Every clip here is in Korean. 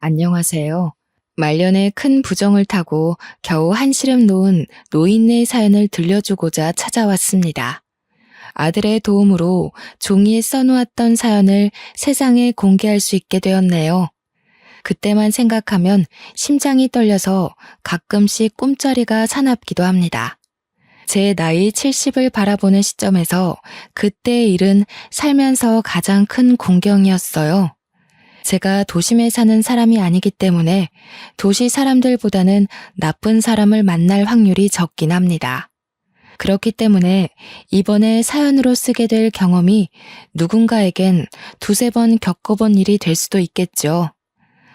안녕하세요. 말년에 큰 부정을 타고 겨우 한시름 놓은 노인네 사연을 들려주고자 찾아왔습니다. 아들의 도움으로 종이에 써놓았던 사연을 세상에 공개할 수 있게 되었네요. 그때만 생각하면 심장이 떨려서 가끔씩 꿈자리가 사납기도 합니다. 제 나이 70을 바라보는 시점에서 그때의 일은 살면서 가장 큰 공경이었어요. 제가 도심에 사는 사람이 아니기 때문에 도시 사람들보다는 나쁜 사람을 만날 확률이 적긴 합니다. 그렇기 때문에 이번에 사연으로 쓰게 될 경험이 누군가에겐 두세 번 겪어본 일이 될 수도 있겠죠.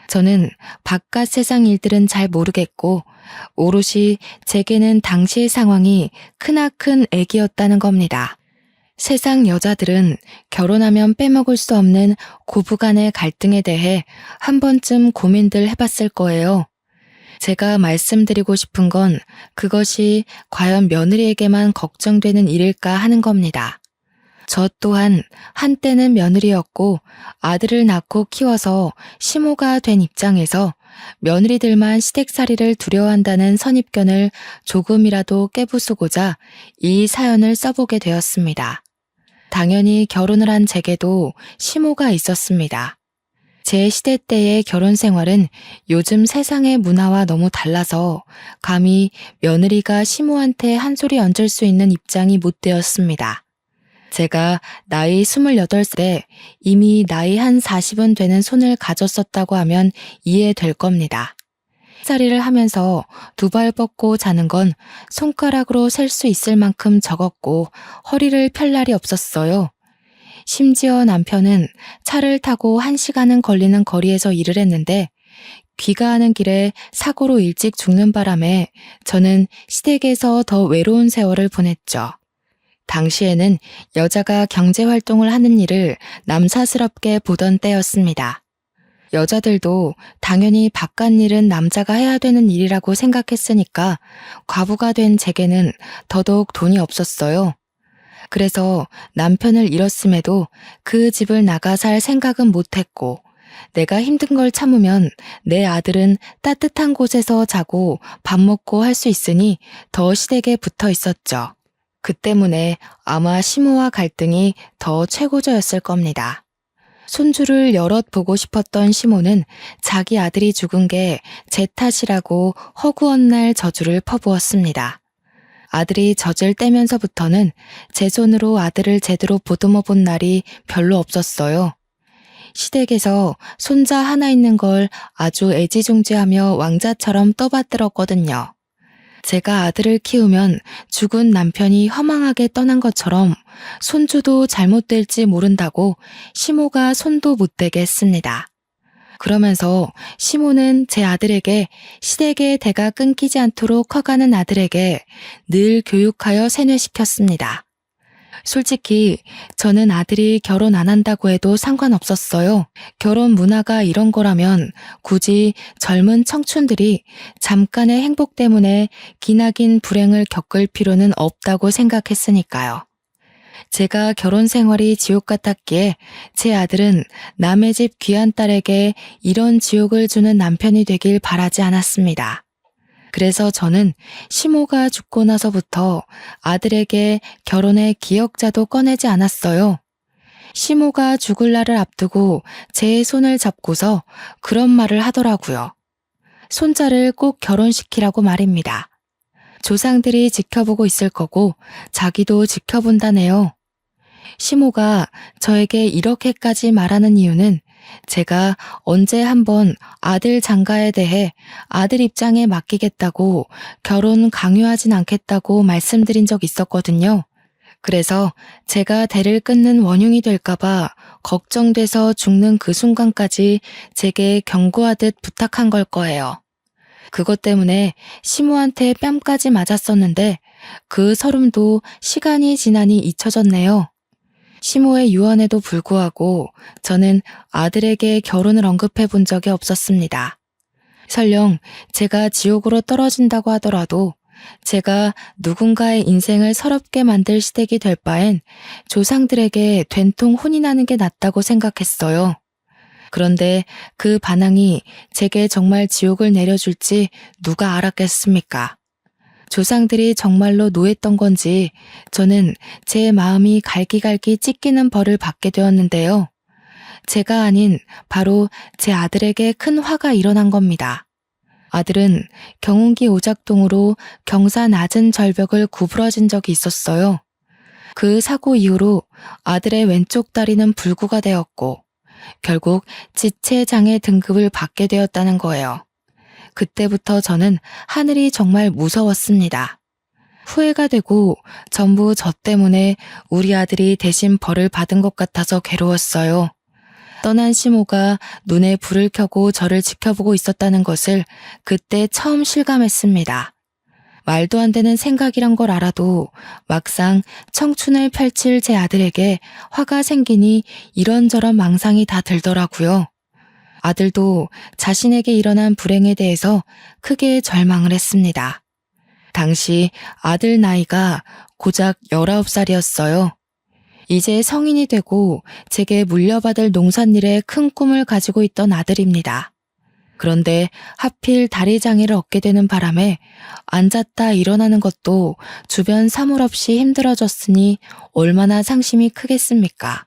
저는 바깥 세상 일들은 잘 모르겠고 오롯이 제게는 당시의 상황이 크나큰 애기였다는 겁니다. 세상 여자들은 결혼하면 빼먹을 수 없는 고부간의 갈등에 대해 한 번쯤 고민들 해봤을 거예요. 제가 말씀드리고 싶은 건 그것이 과연 며느리에게만 걱정되는 일일까 하는 겁니다. 저 또한 한때는 며느리였고 아들을 낳고 키워서 시모가 된 입장에서 며느리들만 시댁살이를 두려워한다는 선입견을 조금이라도 깨부수고자 이 사연을 써보게 되었습니다. 당연히 결혼을 한 제게도 시모가 있었습니다. 제 시대 때의 결혼 생활은 요즘 세상의 문화와 너무 달라서 감히 며느리가 시모한테 한 소리 얹을 수 있는 입장이 못 되었습니다. 제가 나이 28살에 이미 나이 한 40은 되는 손을 가졌었다고 하면 이해될 겁니다. 살이를 하면서 두 발 뻗고 자는 건 손가락으로 셀 수 있을 만큼 적었고 허리를 펼 날이 없었어요. 심지어 남편은 차를 타고 1시간은 걸리는 거리에서 일을 했는데 귀가하는 길에 사고로 일찍 죽는 바람에 저는 시댁에서 더 외로운 세월을 보냈죠. 당시에는 여자가 경제활동을 하는 일을 남사스럽게 보던 때였습니다. 여자들도 당연히 바깥 일은 남자가 해야 되는 일이라고 생각했으니까 과부가 된 제게는 더더욱 돈이 없었어요. 그래서 남편을 잃었음에도 그 집을 나가 살 생각은 못했고 내가 힘든 걸 참으면 내 아들은 따뜻한 곳에서 자고 밥 먹고 할 수 있으니 더 시댁에 붙어 있었죠. 그 때문에 아마 시모와 갈등이 더 최고조였을 겁니다. 손주를 여럿 보고 싶었던 시모는 자기 아들이 죽은 게 제 탓이라고 허구한 날 저주를 퍼부었습니다. 아들이 젖을 떼면서부터는 제 손으로 아들을 제대로 보듬어 본 날이 별로 없었어요. 시댁에서 손자 하나 있는 걸 아주 애지중지하며 왕자처럼 떠받들었거든요. 제가 아들을 키우면 죽은 남편이 허망하게 떠난 것처럼 손주도 잘못될지 모른다고 시모가 손도 못 대게 했습니다. 그러면서 시모는 제 아들에게 시댁의 대가 끊기지 않도록 커가는 아들에게 늘 교육하여 세뇌시켰습니다. 솔직히 저는 아들이 결혼 안 한다고 해도 상관없었어요. 결혼 문화가 이런 거라면 굳이 젊은 청춘들이 잠깐의 행복 때문에 기나긴 불행을 겪을 필요는 없다고 생각했으니까요. 제가 결혼 생활이 지옥 같았기에 제 아들은 남의 집 귀한 딸에게 이런 지옥을 주는 남편이 되길 바라지 않았습니다. 그래서 저는 시모가 죽고 나서부터 아들에게 결혼의 기억자도 꺼내지 않았어요. 시모가 죽을 날을 앞두고 제 손을 잡고서 그런 말을 하더라고요. 손자를 꼭 결혼시키라고 말입니다. 조상들이 지켜보고 있을 거고 자기도 지켜본다네요. 시모가 저에게 이렇게까지 말하는 이유는 제가 언제 한번 아들 장가에 대해 아들 입장에 맡기겠다고 결혼 강요하진 않겠다고 말씀드린 적 있었거든요. 그래서 제가 대를 끊는 원흉이 될까봐 걱정돼서 죽는 그 순간까지 제게 경고하듯 부탁한 걸 거예요. 그것 때문에 시모한테 뺨까지 맞았었는데 그 서름도 시간이 지나니 잊혀졌네요. 시모의 유언에도 불구하고 저는 아들에게 결혼을 언급해 본 적이 없었습니다. 설령 제가 지옥으로 떨어진다고 하더라도 제가 누군가의 인생을 서럽게 만들 시댁이 될 바엔 조상들에게 된통 혼이 나는 게 낫다고 생각했어요. 그런데 그 반항이 제게 정말 지옥을 내려줄지 누가 알았겠습니까? 조상들이 정말로 노했던 건지 저는 제 마음이 갈기갈기 찢기는 벌을 받게 되었는데요. 제가 아닌 바로 제 아들에게 큰 화가 일어난 겁니다. 아들은 경운기 오작동으로 경사 낮은 절벽을 구부러진 적이 있었어요. 그 사고 이후로 아들의 왼쪽 다리는 불구가 되었고 결국 지체장애 등급을 받게 되었다는 거예요. 그때부터 저는 하늘이 정말 무서웠습니다. 후회가 되고 전부 저 때문에 우리 아들이 대신 벌을 받은 것 같아서 괴로웠어요. 떠난 시모가 눈에 불을 켜고 저를 지켜보고 있었다는 것을 그때 처음 실감했습니다. 말도 안 되는 생각이란 걸 알아도 막상 청춘을 펼칠 제 아들에게 화가 생기니 이런저런 망상이 다 들더라고요. 아들도 자신에게 일어난 불행에 대해서 크게 절망을 했습니다. 당시 아들 나이가 고작 19살이었어요. 이제 성인이 되고 제게 물려받을 농산일에 큰 꿈을 가지고 있던 아들입니다. 그런데 하필 다리 장애를 얻게 되는 바람에 앉았다 일어나는 것도 주변 사물 없이 힘들어졌으니 얼마나 상심이 크겠습니까?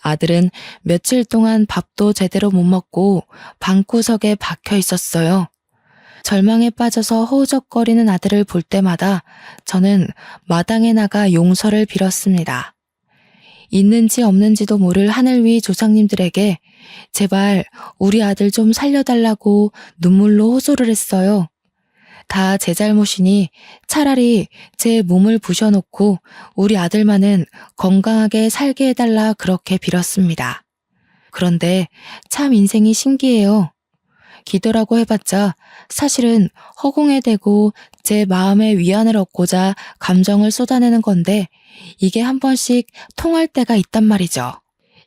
아들은 며칠 동안 밥도 제대로 못 먹고 방구석에 박혀 있었어요. 절망에 빠져서 허우적거리는 아들을 볼 때마다 저는 마당에 나가 용서를 빌었습니다. 있는지 없는지도 모를 하늘 위 조상님들에게 제발 우리 아들 좀 살려달라고 눈물로 호소를 했어요. 다 제 잘못이니 차라리 제 몸을 부셔놓고 우리 아들만은 건강하게 살게 해달라 그렇게 빌었습니다. 그런데 참 인생이 신기해요. 기도라고 해봤자 사실은 허공에 대고 제 마음의 위안을 얻고자 감정을 쏟아내는 건데 이게 한 번씩 통할 때가 있단 말이죠.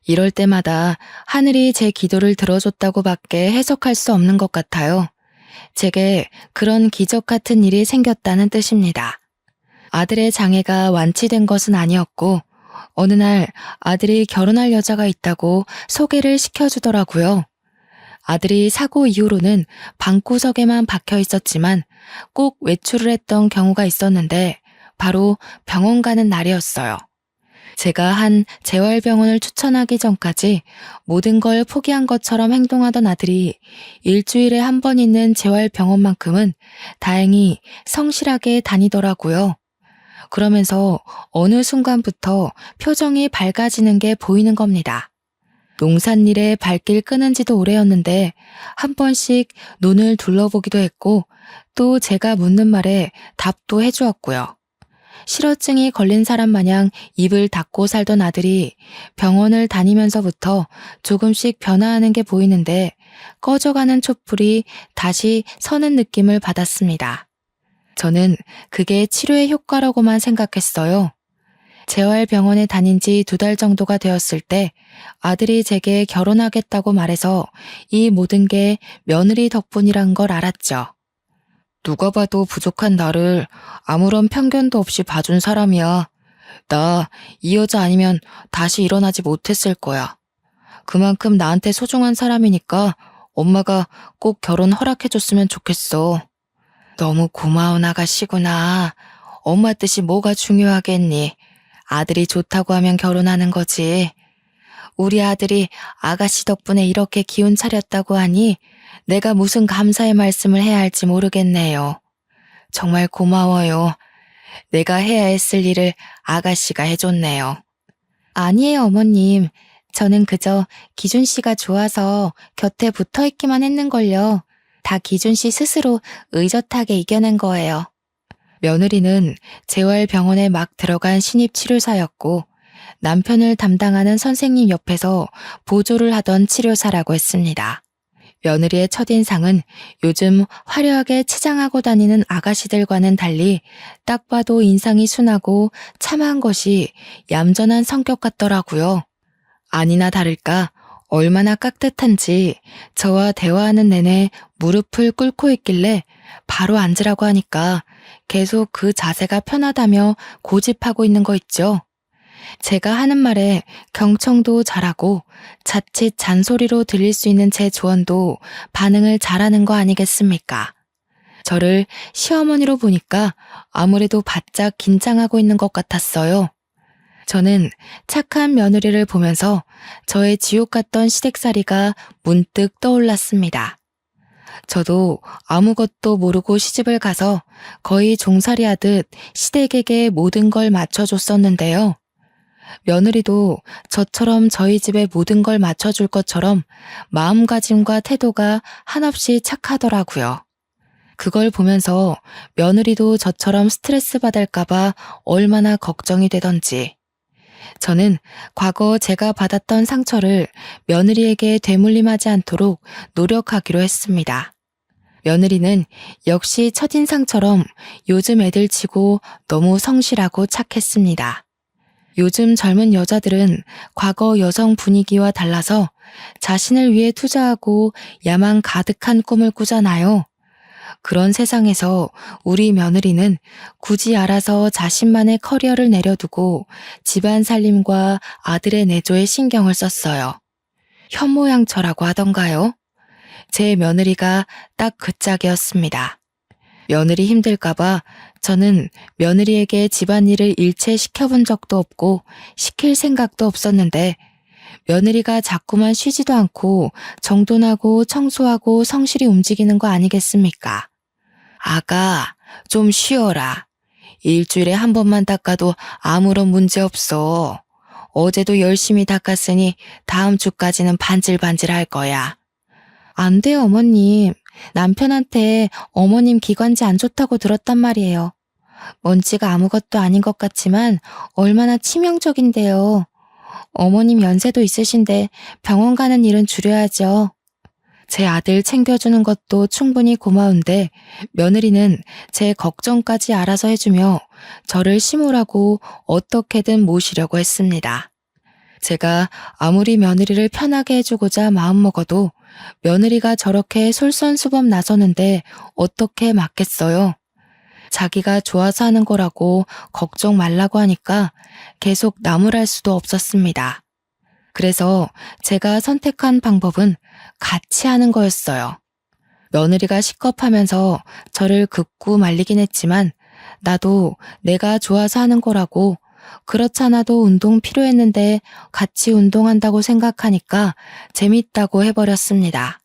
이럴 때마다 하늘이 제 기도를 들어줬다고 밖에 해석할 수 없는 것 같아요. 제게 그런 기적 같은 일이 생겼다는 뜻입니다. 아들의 장애가 완치된 것은 아니었고 어느 날 아들이 결혼할 여자가 있다고 소개를 시켜주더라고요. 아들이 사고 이후로는 방구석에만 박혀 있었지만 꼭 외출을 했던 경우가 있었는데 바로 병원 가는 날이었어요. 제가 한 재활병원을 추천하기 전까지 모든 걸 포기한 것처럼 행동하던 아들이 일주일에 한 번 있는 재활병원만큼은 다행히 성실하게 다니더라고요. 그러면서 어느 순간부터 표정이 밝아지는 게 보이는 겁니다. 농산일에 발길 끄는 지도 오래였는데 한 번씩 눈을 둘러보기도 했고 또 제가 묻는 말에 답도 해주었고요. 실어증이 걸린 사람 마냥 입을 닫고 살던 아들이 병원을 다니면서부터 조금씩 변화하는 게 보이는데 꺼져가는 촛불이 다시 서는 느낌을 받았습니다. 저는 그게 치료의 효과라고만 생각했어요. 재활병원에 다닌 지 2달 정도가 되었을 때 아들이 제게 결혼하겠다고 말해서 이 모든 게 며느리 덕분이란 걸 알았죠. 누가 봐도 부족한 나를 아무런 편견도 없이 봐준 사람이야. 나 이 여자 아니면 다시 일어나지 못했을 거야. 그만큼 나한테 소중한 사람이니까 엄마가 꼭 결혼 허락해줬으면 좋겠어. 너무 고마운 아가씨구나. 엄마 뜻이 뭐가 중요하겠니? 아들이 좋다고 하면 결혼하는 거지. 우리 아들이 아가씨 덕분에 이렇게 기운 차렸다고 하니 내가 무슨 감사의 말씀을 해야 할지 모르겠네요. 정말 고마워요. 내가 해야 했을 일을 아가씨가 해줬네요. 아니에요, 어머님. 저는 그저 기준 씨가 좋아서 곁에 붙어 있기만 했는걸요. 다 기준 씨 스스로 의젓하게 이겨낸 거예요. 며느리는 재활병원에 막 들어간 신입 치료사였고 남편을 담당하는 선생님 옆에서 보조를 하던 치료사라고 했습니다. 며느리의 첫인상은 요즘 화려하게 치장하고 다니는 아가씨들과는 달리 딱 봐도 인상이 순하고 참한 것이 얌전한 성격 같더라고요. 아니나 다를까 얼마나 깍듯한지 저와 대화하는 내내 무릎을 꿇고 있길래 바로 앉으라고 하니까 계속 그 자세가 편하다며 고집하고 있는 거 있죠. 제가 하는 말에 경청도 잘하고 자칫 잔소리로 들릴 수 있는 제 조언도 반응을 잘하는 거 아니겠습니까? 저를 시어머니로 보니까 아무래도 바짝 긴장하고 있는 것 같았어요. 저는 착한 며느리를 보면서 저의 지옥 같던 시댁살이가 문득 떠올랐습니다. 저도 아무것도 모르고 시집을 가서 거의 종살이 하듯 시댁에게 모든 걸 맞춰줬었는데요. 며느리도 저처럼 저희 집에 모든 걸 맞춰줄 것처럼 마음가짐과 태도가 한없이 착하더라고요. 그걸 보면서 며느리도 저처럼 스트레스 받을까봐 얼마나 걱정이 되던지. 저는 과거 제가 받았던 상처를 며느리에게 되물림하지 않도록 노력하기로 했습니다. 며느리는 역시 첫인상처럼 요즘 애들 치고 너무 성실하고 착했습니다. 요즘 젊은 여자들은 과거 여성 분위기와 달라서 자신을 위해 투자하고 야망 가득한 꿈을 꾸잖아요. 그런 세상에서 우리 며느리는 굳이 알아서 자신만의 커리어를 내려두고 집안 살림과 아들의 내조에 신경을 썼어요. 현모양처라고 하던가요? 제 며느리가 딱 그 짝이었습니다. 며느리 힘들까봐 저는 며느리에게 집안일을 일체 시켜본 적도 없고 시킬 생각도 없었는데 며느리가 자꾸만 쉬지도 않고 정돈하고 청소하고 성실히 움직이는 거 아니겠습니까? 아가, 좀 쉬어라. 일주일에 한 번만 닦아도 아무런 문제 없어. 어제도 열심히 닦았으니 다음 주까지는 반질반질 할 거야. 안 돼요, 어머님. 남편한테 어머님 기관지 안 좋다고 들었단 말이에요. 먼지가 아무것도 아닌 것 같지만 얼마나 치명적인데요. 어머님 연세도 있으신데 병원 가는 일은 줄여야죠. 제 아들 챙겨주는 것도 충분히 고마운데 며느리는 제 걱정까지 알아서 해주며 저를 심으라고 어떻게든 모시려고 했습니다. 제가 아무리 며느리를 편하게 해주고자 마음먹어도 며느리가 저렇게 솔선수범 나서는데 어떻게 맞겠어요? 자기가 좋아서 하는 거라고 걱정 말라고 하니까 계속 나무랄 수도 없었습니다. 그래서 제가 선택한 방법은 같이 하는 거였어요. 며느리가 식겁하면서 저를 긋고 말리긴 했지만 나도 내가 좋아서 하는 거라고 그렇잖아도 운동 필요했는데 같이 운동한다고 생각하니까 재밌다고 해버렸습니다.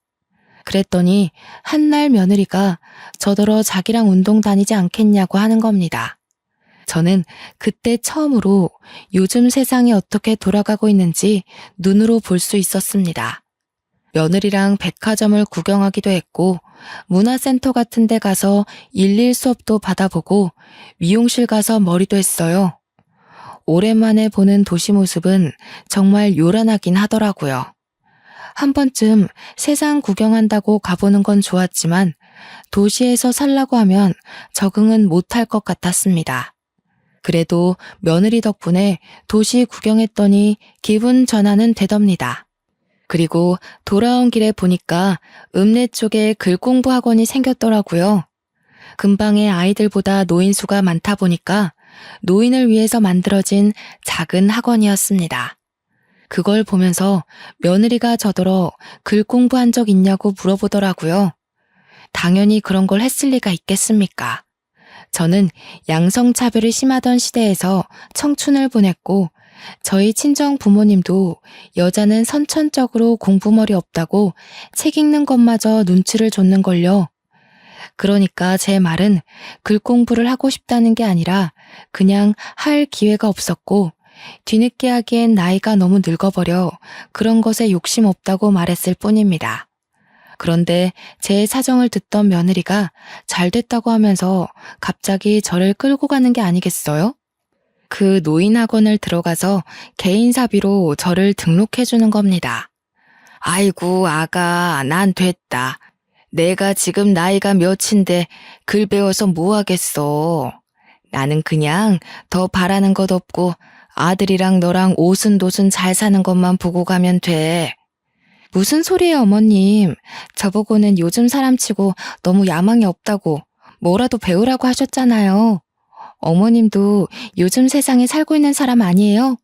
그랬더니 한날 며느리가 저더러 자기랑 운동 다니지 않겠냐고 하는 겁니다. 저는 그때 처음으로 요즘 세상이 어떻게 돌아가고 있는지 눈으로 볼 수 있었습니다. 며느리랑 백화점을 구경하기도 했고 문화센터 같은 데 가서 일일 수업도 받아보고 미용실 가서 머리도 했어요. 오랜만에 보는 도시 모습은 정말 요란하긴 하더라고요. 한 번쯤 세상 구경한다고 가보는 건 좋았지만 도시에서 살라고 하면 적응은 못할 것 같았습니다. 그래도 며느리 덕분에 도시 구경했더니 기분 전환은 되답니다. 그리고 돌아온 길에 보니까 읍내 쪽에 글 공부 학원이 생겼더라고요. 근방에 아이들보다 노인 수가 많다 보니까 노인을 위해서 만들어진 작은 학원이었습니다. 그걸 보면서 며느리가 저더러 글 공부한 적 있냐고 물어보더라고요. 당연히 그런 걸 했을 리가 있겠습니까? 저는 양성차별이 심하던 시대에서 청춘을 보냈고 저희 친정 부모님도 여자는 선천적으로 공부머리 없다고 책 읽는 것마저 눈치를 줬는걸요. 그러니까 제 말은 글 공부를 하고 싶다는 게 아니라 그냥 할 기회가 없었고 뒤늦게 하기엔 나이가 너무 늙어버려 그런 것에 욕심 없다고 말했을 뿐입니다. 그런데 제 사정을 듣던 며느리가 잘 됐다고 하면서 갑자기 저를 끌고 가는 게 아니겠어요? 그 노인학원을 들어가서 개인사비로 저를 등록해주는 겁니다. 아이고 아가 난 됐다. 내가 지금 나이가 몇인데 글 배워서 뭐 하겠어. 나는 그냥 더 바라는 것 없고 아들이랑 너랑 오순도순 잘 사는 것만 보고 가면 돼. 무슨 소리예요 어머님. 저보고는 요즘 사람치고 너무 야망이 없다고 뭐라도 배우라고 하셨잖아요. 어머님도 요즘 세상에 살고 있는 사람 아니에요?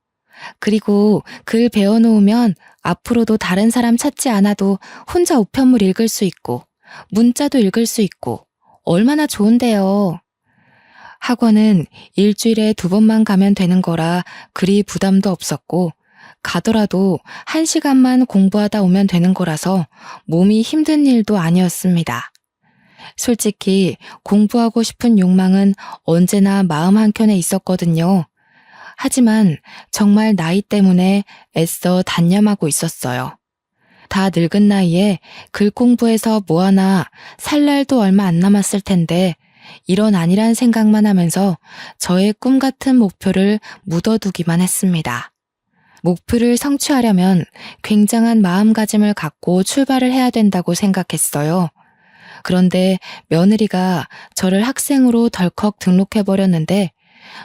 그리고 글 배워놓으면 앞으로도 다른 사람 찾지 않아도 혼자 우편물 읽을 수 있고, 문자도 읽을 수 있고, 얼마나 좋은데요. 학원은 일주일에 2번만 가면 되는 거라 그리 부담도 없었고, 가더라도 1시간만 공부하다 오면 되는 거라서 몸이 힘든 일도 아니었습니다. 솔직히 공부하고 싶은 욕망은 언제나 마음 한켠에 있었거든요. 하지만 정말 나이 때문에 애써 단념하고 있었어요. 다 늙은 나이에 글 공부해서 뭐하나 살 날도 얼마 안 남았을 텐데 이런 아니란 생각만 하면서 저의 꿈 같은 목표를 묻어두기만 했습니다. 목표를 성취하려면 굉장한 마음가짐을 갖고 출발을 해야 된다고 생각했어요. 그런데 며느리가 저를 학생으로 덜컥 등록해버렸는데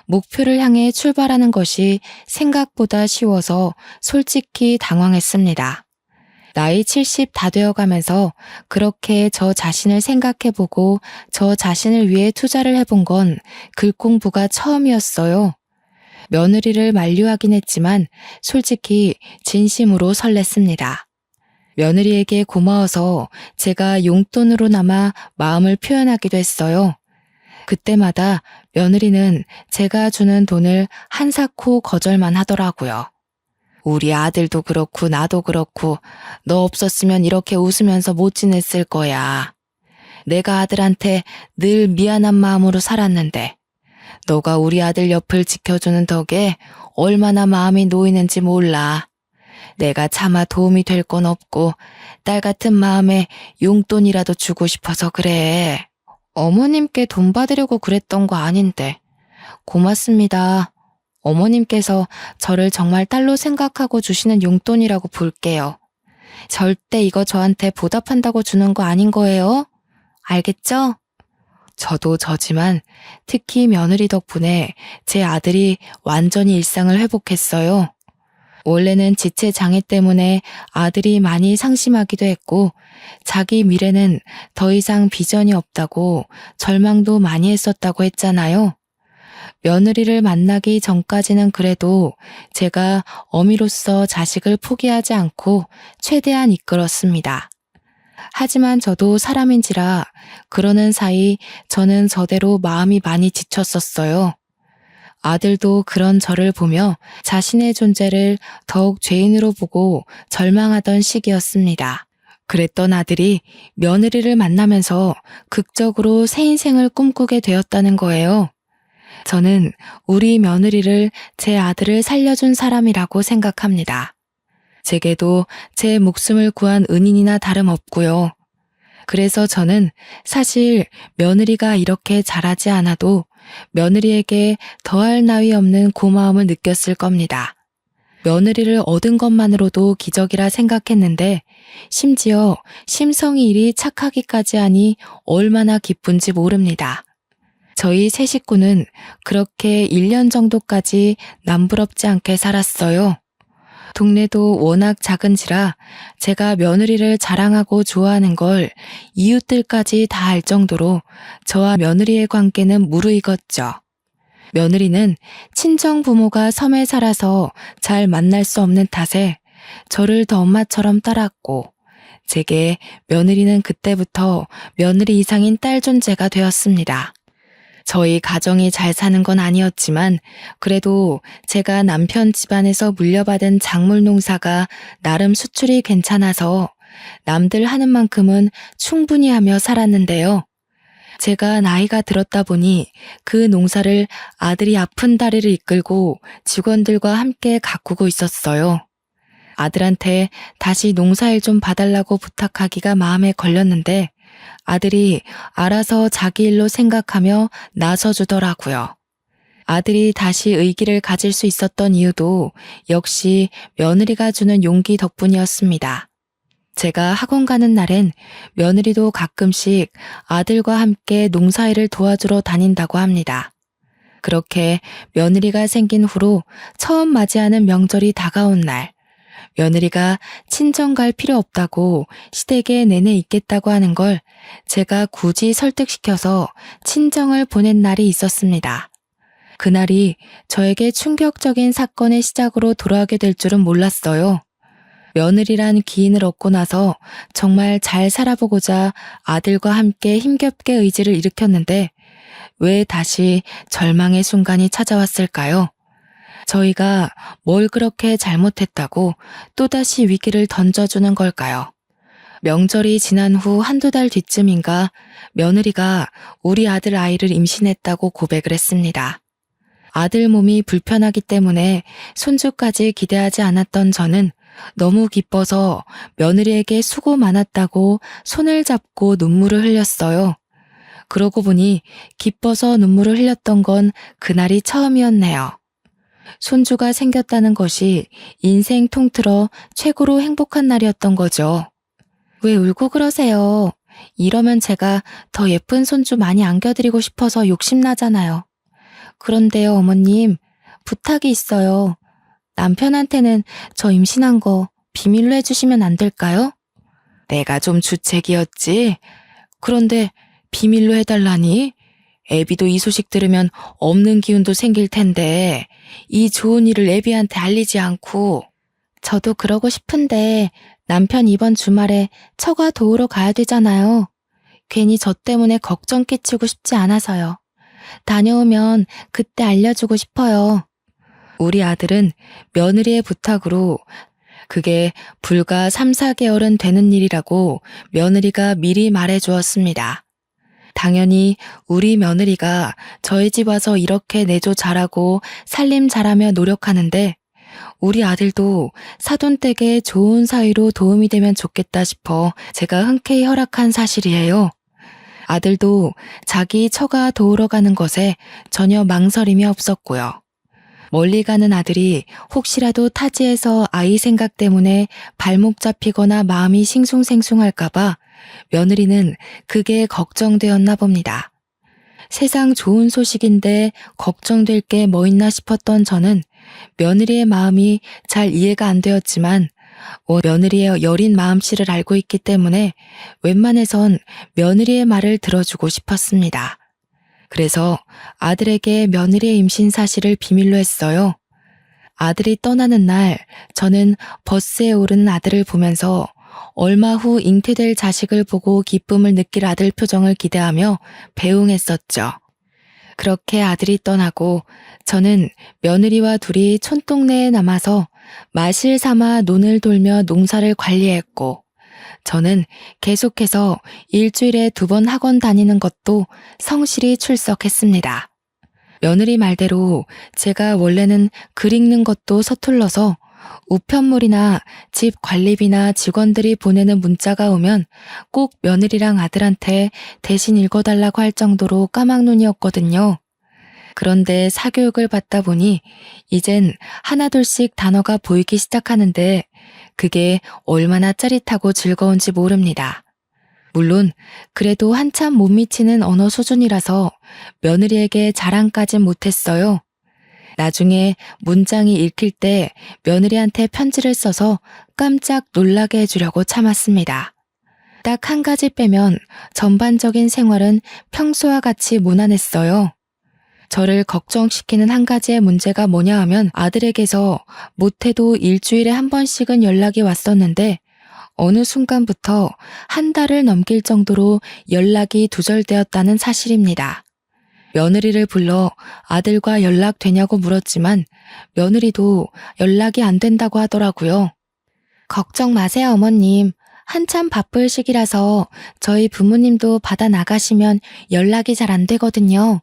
목표를 향해 출발하는 것이 생각보다 쉬워서 솔직히 당황했습니다. 나이 70 다 되어가면서 그렇게 저 자신을 생각해보고 저 자신을 위해 투자를 해본 건 글 공부가 처음이었어요. 며느리를 만류하긴 했지만 솔직히 진심으로 설렜습니다. 며느리에게 고마워서 제가 용돈으로나마 마음을 표현하기도 했어요. 그때마다 며느리는 제가 주는 돈을 한사코 거절만 하더라고요. 우리 아들도 그렇고 나도 그렇고 너 없었으면 이렇게 웃으면서 못 지냈을 거야. 내가 아들한테 늘 미안한 마음으로 살았는데 너가 우리 아들 옆을 지켜주는 덕에 얼마나 마음이 놓이는지 몰라. 내가 차마 도움이 될 건 없고 딸 같은 마음에 용돈이라도 주고 싶어서 그래. 어머님께 돈 받으려고 그랬던 거 아닌데. 고맙습니다. 어머님께서 저를 정말 딸로 생각하고 주시는 용돈이라고 볼게요. 절대 이거 저한테 보답한다고 주는 거 아닌 거예요? 알겠죠? 저도 저지만 특히 며느리 덕분에 제 아들이 완전히 일상을 회복했어요. 원래는 지체 장애 때문에 아들이 많이 상심하기도 했고 자기 미래는 더 이상 비전이 없다고 절망도 많이 했었다고 했잖아요. 며느리를 만나기 전까지는 그래도 제가 어미로서 자식을 포기하지 않고 최대한 이끌었습니다. 하지만 저도 사람인지라 그러는 사이 저는 저대로 마음이 많이 지쳤었어요. 아들도 그런 저를 보며 자신의 존재를 더욱 죄인으로 보고 절망하던 시기였습니다. 그랬던 아들이 며느리를 만나면서 극적으로 새 인생을 꿈꾸게 되었다는 거예요. 저는 우리 며느리를 제 아들을 살려준 사람이라고 생각합니다. 제게도 제 목숨을 구한 은인이나 다름없고요. 그래서 저는 사실 며느리가 이렇게 잘하지 않아도 며느리에게 더할 나위 없는 고마움을 느꼈을 겁니다. 며느리를 얻은 것만으로도 기적이라 생각했는데 심지어 심성이 이리 착하기까지 하니 얼마나 기쁜지 모릅니다. 저희 세 식구는 그렇게 1년 정도까지 남부럽지 않게 살았어요. 동네도 워낙 작은지라 제가 며느리를 자랑하고 좋아하는 걸 이웃들까지 다 알 정도로 저와 며느리의 관계는 무르익었죠. 며느리는 친정 부모가 섬에 살아서 잘 만날 수 없는 탓에 저를 더 엄마처럼 따랐고 제게 며느리는 그때부터 며느리 이상인 딸 존재가 되었습니다. 저희 가정이 잘 사는 건 아니었지만 그래도 제가 남편 집안에서 물려받은 작물 농사가 나름 수출이 괜찮아서 남들 하는 만큼은 충분히 하며 살았는데요. 제가 나이가 들었다 보니 그 농사를 아들이 아픈 다리를 이끌고 직원들과 함께 가꾸고 있었어요. 아들한테 다시 농사일 좀 봐달라고 부탁하기가 마음에 걸렸는데 아들이 알아서 자기 일로 생각하며 나서주더라고요. 아들이 다시 의기를 가질 수 있었던 이유도 역시 며느리가 주는 용기 덕분이었습니다. 제가 학원 가는 날엔 며느리도 가끔씩 아들과 함께 농사일을 도와주러 다닌다고 합니다. 그렇게 며느리가 생긴 후로 처음 맞이하는 명절이 다가온 날, 며느리가 친정 갈 필요 없다고 시댁에 내내 있겠다고 하는 걸 제가 굳이 설득시켜서 친정을 보낸 날이 있었습니다. 그날이 저에게 충격적인 사건의 시작으로 돌아가게 될 줄은 몰랐어요. 며느리란 기인을 얻고 나서 정말 잘 살아보고자 아들과 함께 힘겹게 의지를 일으켰는데 왜 다시 절망의 순간이 찾아왔을까요? 저희가 뭘 그렇게 잘못했다고 또다시 위기를 던져주는 걸까요? 명절이 지난 후 한두 달 뒤쯤인가 며느리가 우리 아들 아이를 임신했다고 고백을 했습니다. 아들 몸이 불편하기 때문에 손주까지 기대하지 않았던 저는 너무 기뻐서 며느리에게 수고 많았다고 손을 잡고 눈물을 흘렸어요. 그러고 보니 기뻐서 눈물을 흘렸던 건 그날이 처음이었네요. 손주가 생겼다는 것이 인생 통틀어 최고로 행복한 날이었던 거죠. 왜 울고 그러세요? 이러면 제가 더 예쁜 손주 많이 안겨드리고 싶어서 욕심나잖아요. 그런데요, 어머님, 부탁이 있어요. 남편한테는 저 임신한 거 비밀로 해주시면 안 될까요? 내가 좀 주책이었지. 그런데 비밀로 해달라니? 애비도 이 소식 들으면 없는 기운도 생길 텐데 이 좋은 일을 애비한테 알리지 않고. 저도 그러고 싶은데 남편 이번 주말에 처가 도우러 가야 되잖아요. 괜히 저 때문에 걱정 끼치고 싶지 않아서요. 다녀오면 그때 알려주고 싶어요. 우리 아들은 며느리의 부탁으로 그게 불과 3, 4개월은 되는 일이라고 며느리가 미리 말해주었습니다. 당연히 우리 며느리가 저희 집 와서 이렇게 내조 잘하고 살림 잘하며 노력하는데 우리 아들도 사돈댁에 좋은 사이로 도움이 되면 좋겠다 싶어 제가 흔쾌히 허락한 사실이에요. 아들도 자기 처가 도우러 가는 것에 전혀 망설임이 없었고요. 멀리 가는 아들이 혹시라도 타지에서 아이 생각 때문에 발목 잡히거나 마음이 싱숭생숭할까봐 며느리는 그게 걱정되었나 봅니다. 세상 좋은 소식인데 걱정될 게 뭐 있나 싶었던 저는 며느리의 마음이 잘 이해가 안 되었지만 며느리의 여린 마음씨를 알고 있기 때문에 웬만해선 며느리의 말을 들어주고 싶었습니다. 그래서 아들에게 며느리의 임신 사실을 비밀로 했어요. 아들이 떠나는 날 저는 버스에 오르는 아들을 보면서 얼마 후 잉태될 자식을 보고 기쁨을 느낄 아들 표정을 기대하며 배웅했었죠. 그렇게 아들이 떠나고 저는 며느리와 둘이 촌동네에 남아서 마실 삼아 논을 돌며 농사를 관리했고 저는 계속해서 일주일에 2번 학원 다니는 것도 성실히 출석했습니다. 며느리 말대로 제가 원래는 글 읽는 것도 서툴러서 우편물이나 집 관리비나 직원들이 보내는 문자가 오면 꼭 며느리랑 아들한테 대신 읽어달라고 할 정도로 까막눈이었거든요. 그런데 사교육을 받다 보니 이젠 하나둘씩 단어가 보이기 시작하는데 그게 얼마나 짜릿하고 즐거운지 모릅니다. 물론 그래도 한참 못 미치는 언어 수준이라서 며느리에게 자랑까진 못했어요. 나중에 문장이 읽힐 때 며느리한테 편지를 써서 깜짝 놀라게 해주려고 참았습니다. 딱 한 가지 빼면 전반적인 생활은 평소와 같이 무난했어요. 저를 걱정시키는 한 가지의 문제가 뭐냐 하면 아들에게서 못해도 일주일에 한 번씩은 연락이 왔었는데 어느 순간부터 한 달을 넘길 정도로 연락이 두절되었다는 사실입니다. 며느리를 불러 아들과 연락되냐고 물었지만 며느리도 연락이 안 된다고 하더라고요. 걱정 마세요, 어머님. 한참 바쁠 시기라서 저희 부모님도 바다 나가시면 연락이 잘 안 되거든요.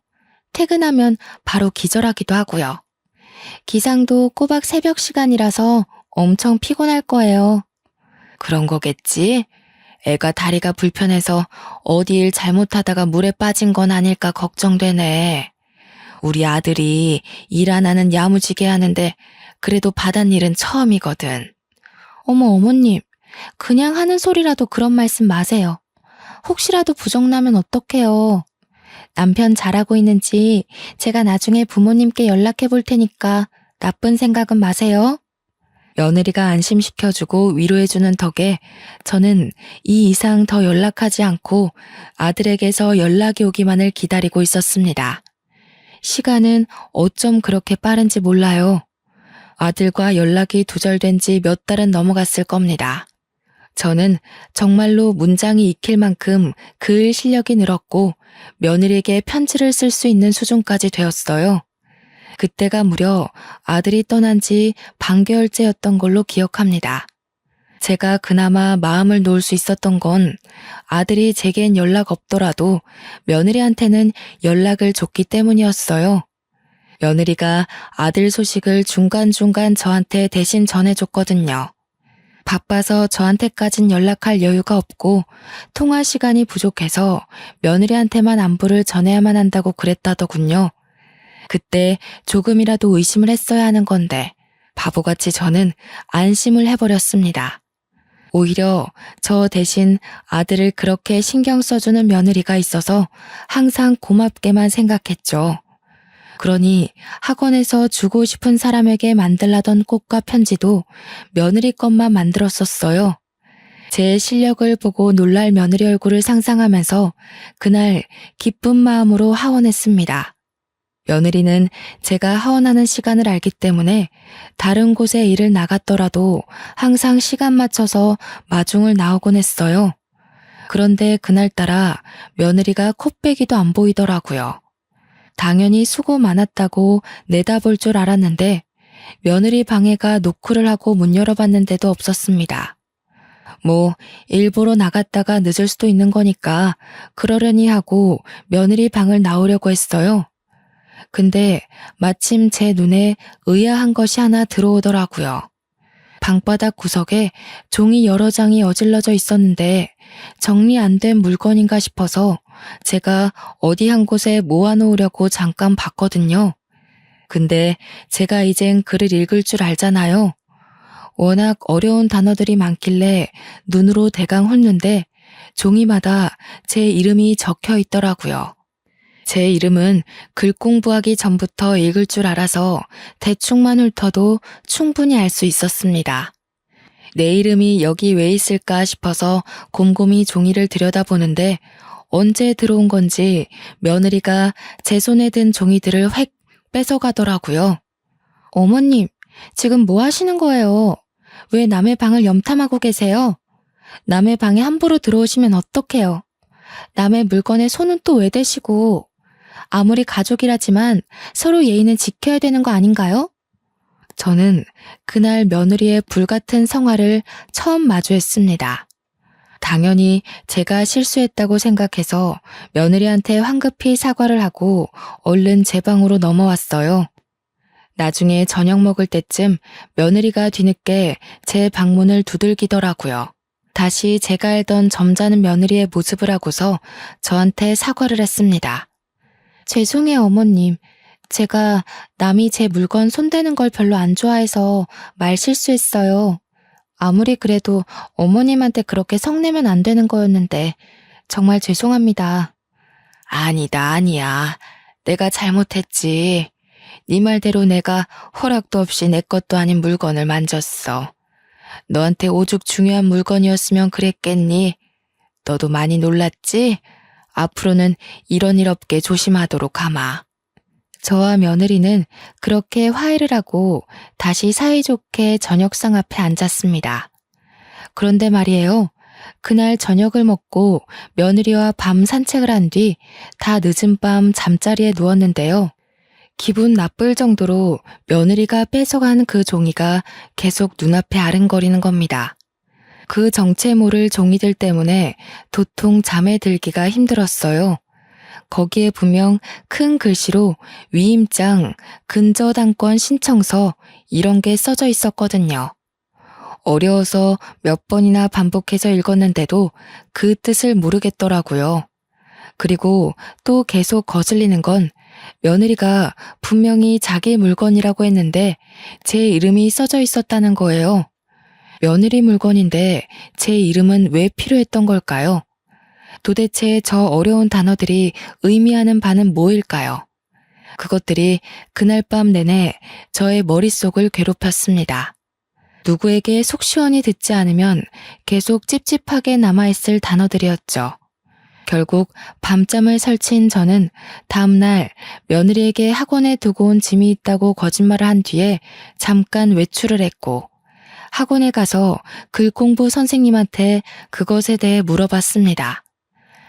퇴근하면 바로 기절하기도 하고요. 기상도 꼬박 새벽 시간이라서 엄청 피곤할 거예요. 그런 거겠지? 애가 다리가 불편해서 어디 일 잘못하다가 물에 빠진 건 아닐까 걱정되네. 우리 아들이 일 하나는 야무지게 하는데 그래도 바닷일은 처음이거든. 어머, 어머님, 그냥 하는 소리라도 그런 말씀 마세요. 혹시라도 부정나면 어떡해요. 남편 잘하고 있는지 제가 나중에 부모님께 연락해 볼 테니까 나쁜 생각은 마세요. 며느리가 안심시켜주고 위로해주는 덕에 저는 이 이상 더 연락하지 않고 아들에게서 연락이 오기만을 기다리고 있었습니다. 시간은 어쩜 그렇게 빠른지 몰라요. 아들과 연락이 두절된 지 몇 달은 넘어갔을 겁니다. 저는 정말로 문장이 익힐 만큼 글 실력이 늘었고 며느리에게 편지를 쓸 수 있는 수준까지 되었어요. 그때가 무려 아들이 떠난 지 반개월째였던 걸로 기억합니다. 제가 그나마 마음을 놓을 수 있었던 건 아들이 제겐 연락 없더라도 며느리한테는 연락을 줬기 때문이었어요. 며느리가 아들 소식을 중간중간 저한테 대신 전해줬거든요. 바빠서 저한테까진 연락할 여유가 없고 통화 시간이 부족해서 며느리한테만 안부를 전해야만 한다고 그랬다더군요. 그때 조금이라도 의심을 했어야 하는 건데 바보같이 저는 안심을 해버렸습니다. 오히려 저 대신 아들을 그렇게 신경 써주는 며느리가 있어서 항상 고맙게만 생각했죠. 그러니 학원에서 주고 싶은 사람에게 만들라던 꽃과 편지도 며느리 것만 만들었었어요. 제 실력을 보고 놀랄 며느리 얼굴을 상상하면서 그날 기쁜 마음으로 하원했습니다. 며느리는 제가 하원하는 시간을 알기 때문에 다른 곳에 일을 나갔더라도 항상 시간 맞춰서 마중을 나오곤 했어요. 그런데 그날따라 며느리가 코빼기도 안 보이더라고요. 당연히 수고 많았다고 내다볼 줄 알았는데 며느리 방해가 노크를 하고 문 열어봤는데도 없었습니다. 일보러 나갔다가 늦을 수도 있는 거니까 그러려니 하고 며느리 방을 나오려고 했어요. 근데 마침 제 눈에 의아한 것이 하나 들어오더라고요. 방바닥 구석에 종이 여러 장이 어질러져 있었는데 정리 안 된 물건인가 싶어서 제가 어디 한 곳에 모아놓으려고 잠깐 봤거든요. 근데 제가 이젠 글을 읽을 줄 알잖아요. 워낙 어려운 단어들이 많길래 눈으로 대강 훑는데 종이마다 제 이름이 적혀 있더라고요. 제 이름은 글 공부하기 전부터 읽을 줄 알아서 대충만 훑어도 충분히 알 수 있었습니다. 내 이름이 여기 왜 있을까 싶어서 곰곰이 종이를 들여다보는데 언제 들어온 건지 며느리가 제 손에 든 종이들을 획 뺏어가더라고요. 어머님, 지금 뭐 하시는 거예요? 왜 남의 방을 염탐하고 계세요? 남의 방에 함부로 들어오시면 어떡해요? 남의 물건에 손은 또 왜 대시고? 아무리 가족이라지만 서로 예의는 지켜야 되는 거 아닌가요? 저는 그날 며느리의 불같은 성화를 처음 마주했습니다. 당연히 제가 실수했다고 생각해서 며느리한테 황급히 사과를 하고 얼른 제 방으로 넘어왔어요. 나중에 저녁 먹을 때쯤 며느리가 뒤늦게 제 방문을 두들기더라고요. 다시 제가 알던 점잖은 며느리의 모습을 하고서 저한테 사과를 했습니다. 죄송해요, 어머님. 제가 남이 제 물건 손대는 걸 별로 안 좋아해서 말 실수했어요. 아무리 그래도 어머님한테 그렇게 성내면 안 되는 거였는데 정말 죄송합니다. 아니야. 내가 잘못했지. 네 말대로 내가 허락도 없이 내 것도 아닌 물건을 만졌어. 너한테 오죽 중요한 물건이었으면 그랬겠니? 너도 많이 놀랐지? 앞으로는 이런 일 없게 조심하도록 하마. 저와 며느리는 그렇게 화해를 하고 다시 사이좋게 저녁상 앞에 앉았습니다. 그런데 말이에요. 그날 저녁을 먹고 며느리와 밤 산책을 한 뒤 다 늦은 밤 잠자리에 누웠는데요. 기분 나쁠 정도로 며느리가 뺏어간 그 종이가 계속 눈앞에 아른거리는 겁니다. 그 정체 모를 종이들 때문에 도통 잠에 들기가 힘들었어요. 거기에 분명 큰 글씨로 위임장, 근저당권 신청서 이런 게 써져 있었거든요. 어려워서 몇 번이나 반복해서 읽었는데도 그 뜻을 모르겠더라고요. 그리고 또 계속 거슬리는 건 며느리가 분명히 자기 물건이라고 했는데 제 이름이 써져 있었다는 거예요. 며느리 물건인데 제 이름은 왜 필요했던 걸까요? 도대체 저 어려운 단어들이 의미하는 바는 뭐일까요? 그것들이 그날 밤 내내 저의 머릿속을 괴롭혔습니다. 누구에게 속 시원히 듣지 않으면 계속 찝찝하게 남아있을 단어들이었죠. 결국 밤잠을 설친 저는 다음날 며느리에게 학원에 두고 온 짐이 있다고 거짓말을 한 뒤에 잠깐 외출을 했고, 학원에 가서 글공부 선생님한테 그것에 대해 물어봤습니다.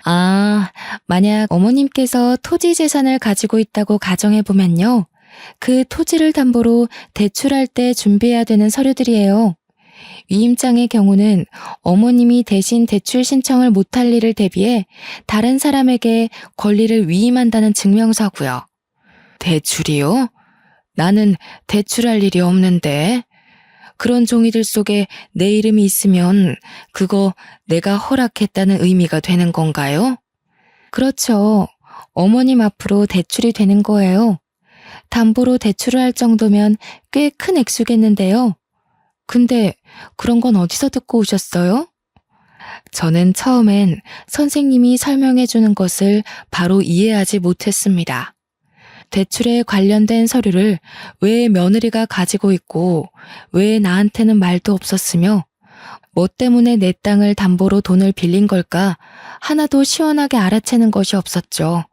아, 만약 어머님께서 토지 재산을 가지고 있다고 가정해보면요. 그 토지를 담보로 대출할 때 준비해야 되는 서류들이에요. 위임장의 경우는 어머님이 대신 대출 신청을 못할 일을 대비해 다른 사람에게 권리를 위임한다는 증명서고요. 대출이요? 나는 대출할 일이 없는데. 그런 종이들 속에 내 이름이 있으면 그거 내가 허락했다는 의미가 되는 건가요? 그렇죠. 어머님 앞으로 대출이 되는 거예요. 담보로 대출을 할 정도면 꽤 큰 액수겠는데요. 근데 그런 건 어디서 듣고 오셨어요? 저는 처음엔 선생님이 설명해 주는 것을 바로 이해하지 못했습니다. 대출에 관련된 서류를 왜 며느리가 가지고 있고 왜 나한테는 말도 없었으며 뭐 때문에 내 땅을 담보로 돈을 빌린 걸까 하나도 시원하게 알아채는 것이 없었죠.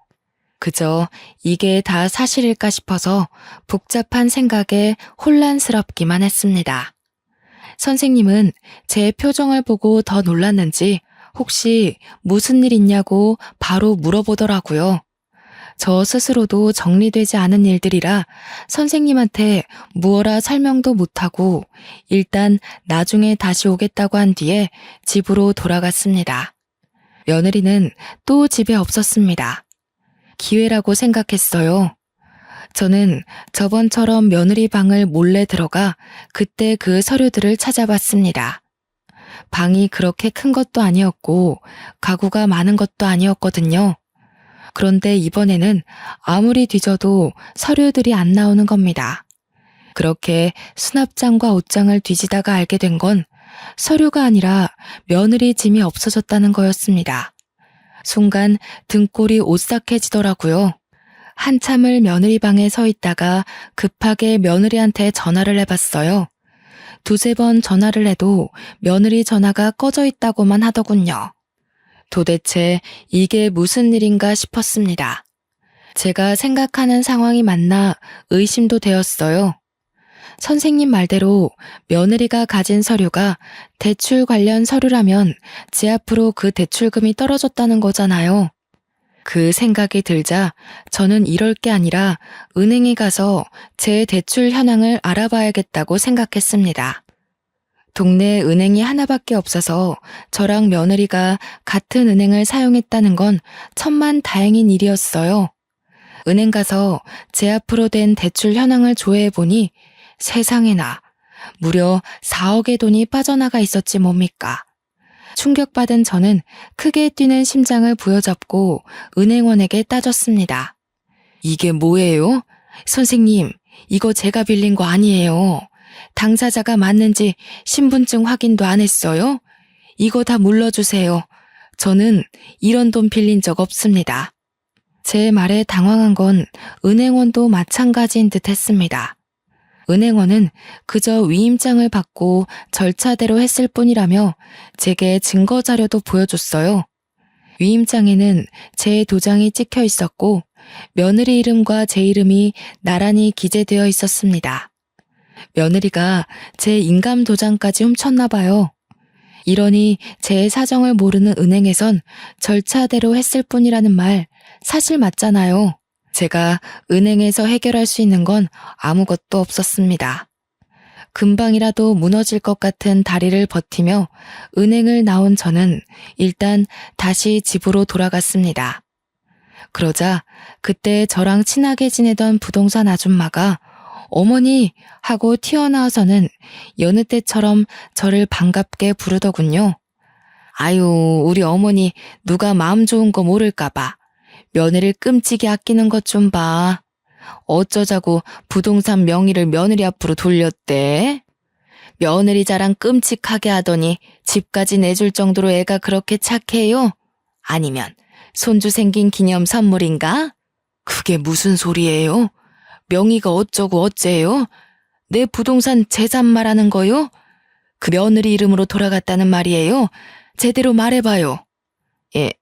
그저 이게 다 사실일까 싶어서 복잡한 생각에 혼란스럽기만 했습니다. 선생님은 제 표정을 보고 더 놀랐는지 혹시 무슨 일 있냐고 바로 물어보더라고요. 저 스스로도 정리되지 않은 일들이라 선생님한테 무어라 설명도 못하고 일단 나중에 다시 오겠다고 한 뒤에 집으로 돌아갔습니다. 며느리는 또 집에 없었습니다. 기회라고 생각했어요. 저는 저번처럼 며느리 방을 몰래 들어가 그때 그 서류들을 찾아봤습니다. 방이 그렇게 큰 것도 아니었고 가구가 많은 것도 아니었거든요. 그런데 이번에는 아무리 뒤져도 서류들이 안 나오는 겁니다. 그렇게 수납장과 옷장을 뒤지다가 알게 된 건 서류가 아니라 며느리 짐이 없어졌다는 거였습니다. 순간 등골이 오싹해지더라고요. 한참을 며느리 방에 서 있다가 급하게 며느리한테 전화를 해봤어요. 두세 번 전화를 해도 며느리 전화가 꺼져 있다고만 하더군요. 도대체 이게 무슨 일인가 싶었습니다. 제가 생각하는 상황이 맞나 의심도 되었어요. 선생님 말대로 며느리가 가진 서류가 대출 관련 서류라면 제 앞으로 그 대출금이 떨어졌다는 거잖아요. 그 생각이 들자 저는 이럴 게 아니라 은행에 가서 제 대출 현황을 알아봐야겠다고 생각했습니다. 동네에 은행이 하나밖에 없어서 저랑 며느리가 같은 은행을 사용했다는 건 천만다행인 일이었어요. 은행 가서 제 앞으로 된 대출 현황을 조회해보니 세상에나 무려 4억의 돈이 빠져나가 있었지 뭡니까. 충격받은 저는 크게 뛰는 심장을 부여잡고 은행원에게 따졌습니다. 이게 뭐예요? 선생님, 이거 제가 빌린 거 아니에요. 당사자가 맞는지 신분증 확인도 안 했어요? 이거 다 물러주세요. 저는 이런 돈 빌린 적 없습니다. 제 말에 당황한 건 은행원도 마찬가지인 듯 했습니다. 은행원은 그저 위임장을 받고 절차대로 했을 뿐이라며 제게 증거 자료도 보여줬어요. 위임장에는 제 도장이 찍혀 있었고 며느리 이름과 제 이름이 나란히 기재되어 있었습니다. 며느리가 제 인감 도장까지 훔쳤나 봐요. 이러니 제 사정을 모르는 은행에선 절차대로 했을 뿐이라는 말 사실 맞잖아요. 제가 은행에서 해결할 수 있는 건 아무것도 없었습니다. 금방이라도 무너질 것 같은 다리를 버티며 은행을 나온 저는 일단 다시 집으로 돌아갔습니다. 그러자 그때 저랑 친하게 지내던 부동산 아줌마가 어머니 하고 튀어나와서는 여느 때처럼 저를 반갑게 부르더군요. 아유, 우리 어머니 누가 마음 좋은 거 모를까봐. 며느리를 끔찍이 아끼는 것 좀 봐. 어쩌자고 부동산 명의를 며느리 앞으로 돌렸대. 며느리 자랑 끔찍하게 하더니 집까지 내줄 정도로 애가 그렇게 착해요? 아니면 손주 생긴 기념 선물인가? 그게 무슨 소리예요? 명의가 어쩌고 어째요? 내 부동산 재산 말하는 거요? 그 며느리 이름으로 돌아갔다는 말이에요? 제대로 말해봐요. 에?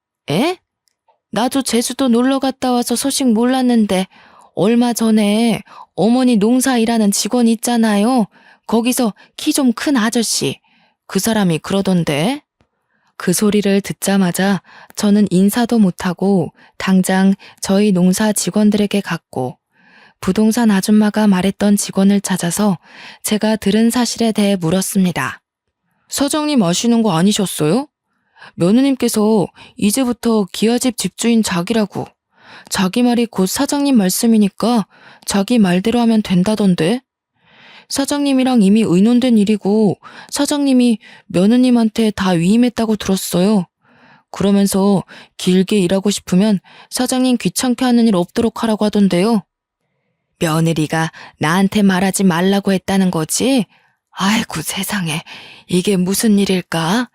나도 제주도 놀러 갔다 와서 소식 몰랐는데 얼마 전에 어머니 농사 일하는 직원 있잖아요. 거기서 키 좀 큰 아저씨. 그 사람이 그러던데. 그 소리를 듣자마자 저는 인사도 못하고 당장 저희 농사 직원들에게 갔고 부동산 아줌마가 말했던 직원을 찾아서 제가 들은 사실에 대해 물었습니다. 사장님 아시는 거 아니셨어요? 며느님께서 이제부터 기아집 집주인 자기라고. 자기 말이 곧 사장님 말씀이니까 자기 말대로 하면 된다던데. 사장님이랑 이미 의논된 일이고 사장님이 며느님한테 다 위임했다고 들었어요. 그러면서 길게 일하고 싶으면 사장님 귀찮게 하는 일 없도록 하라고 하던데요. 며느리가 나한테 말하지 말라고 했다는 거지? 아이고 세상에, 이게 무슨 일일까?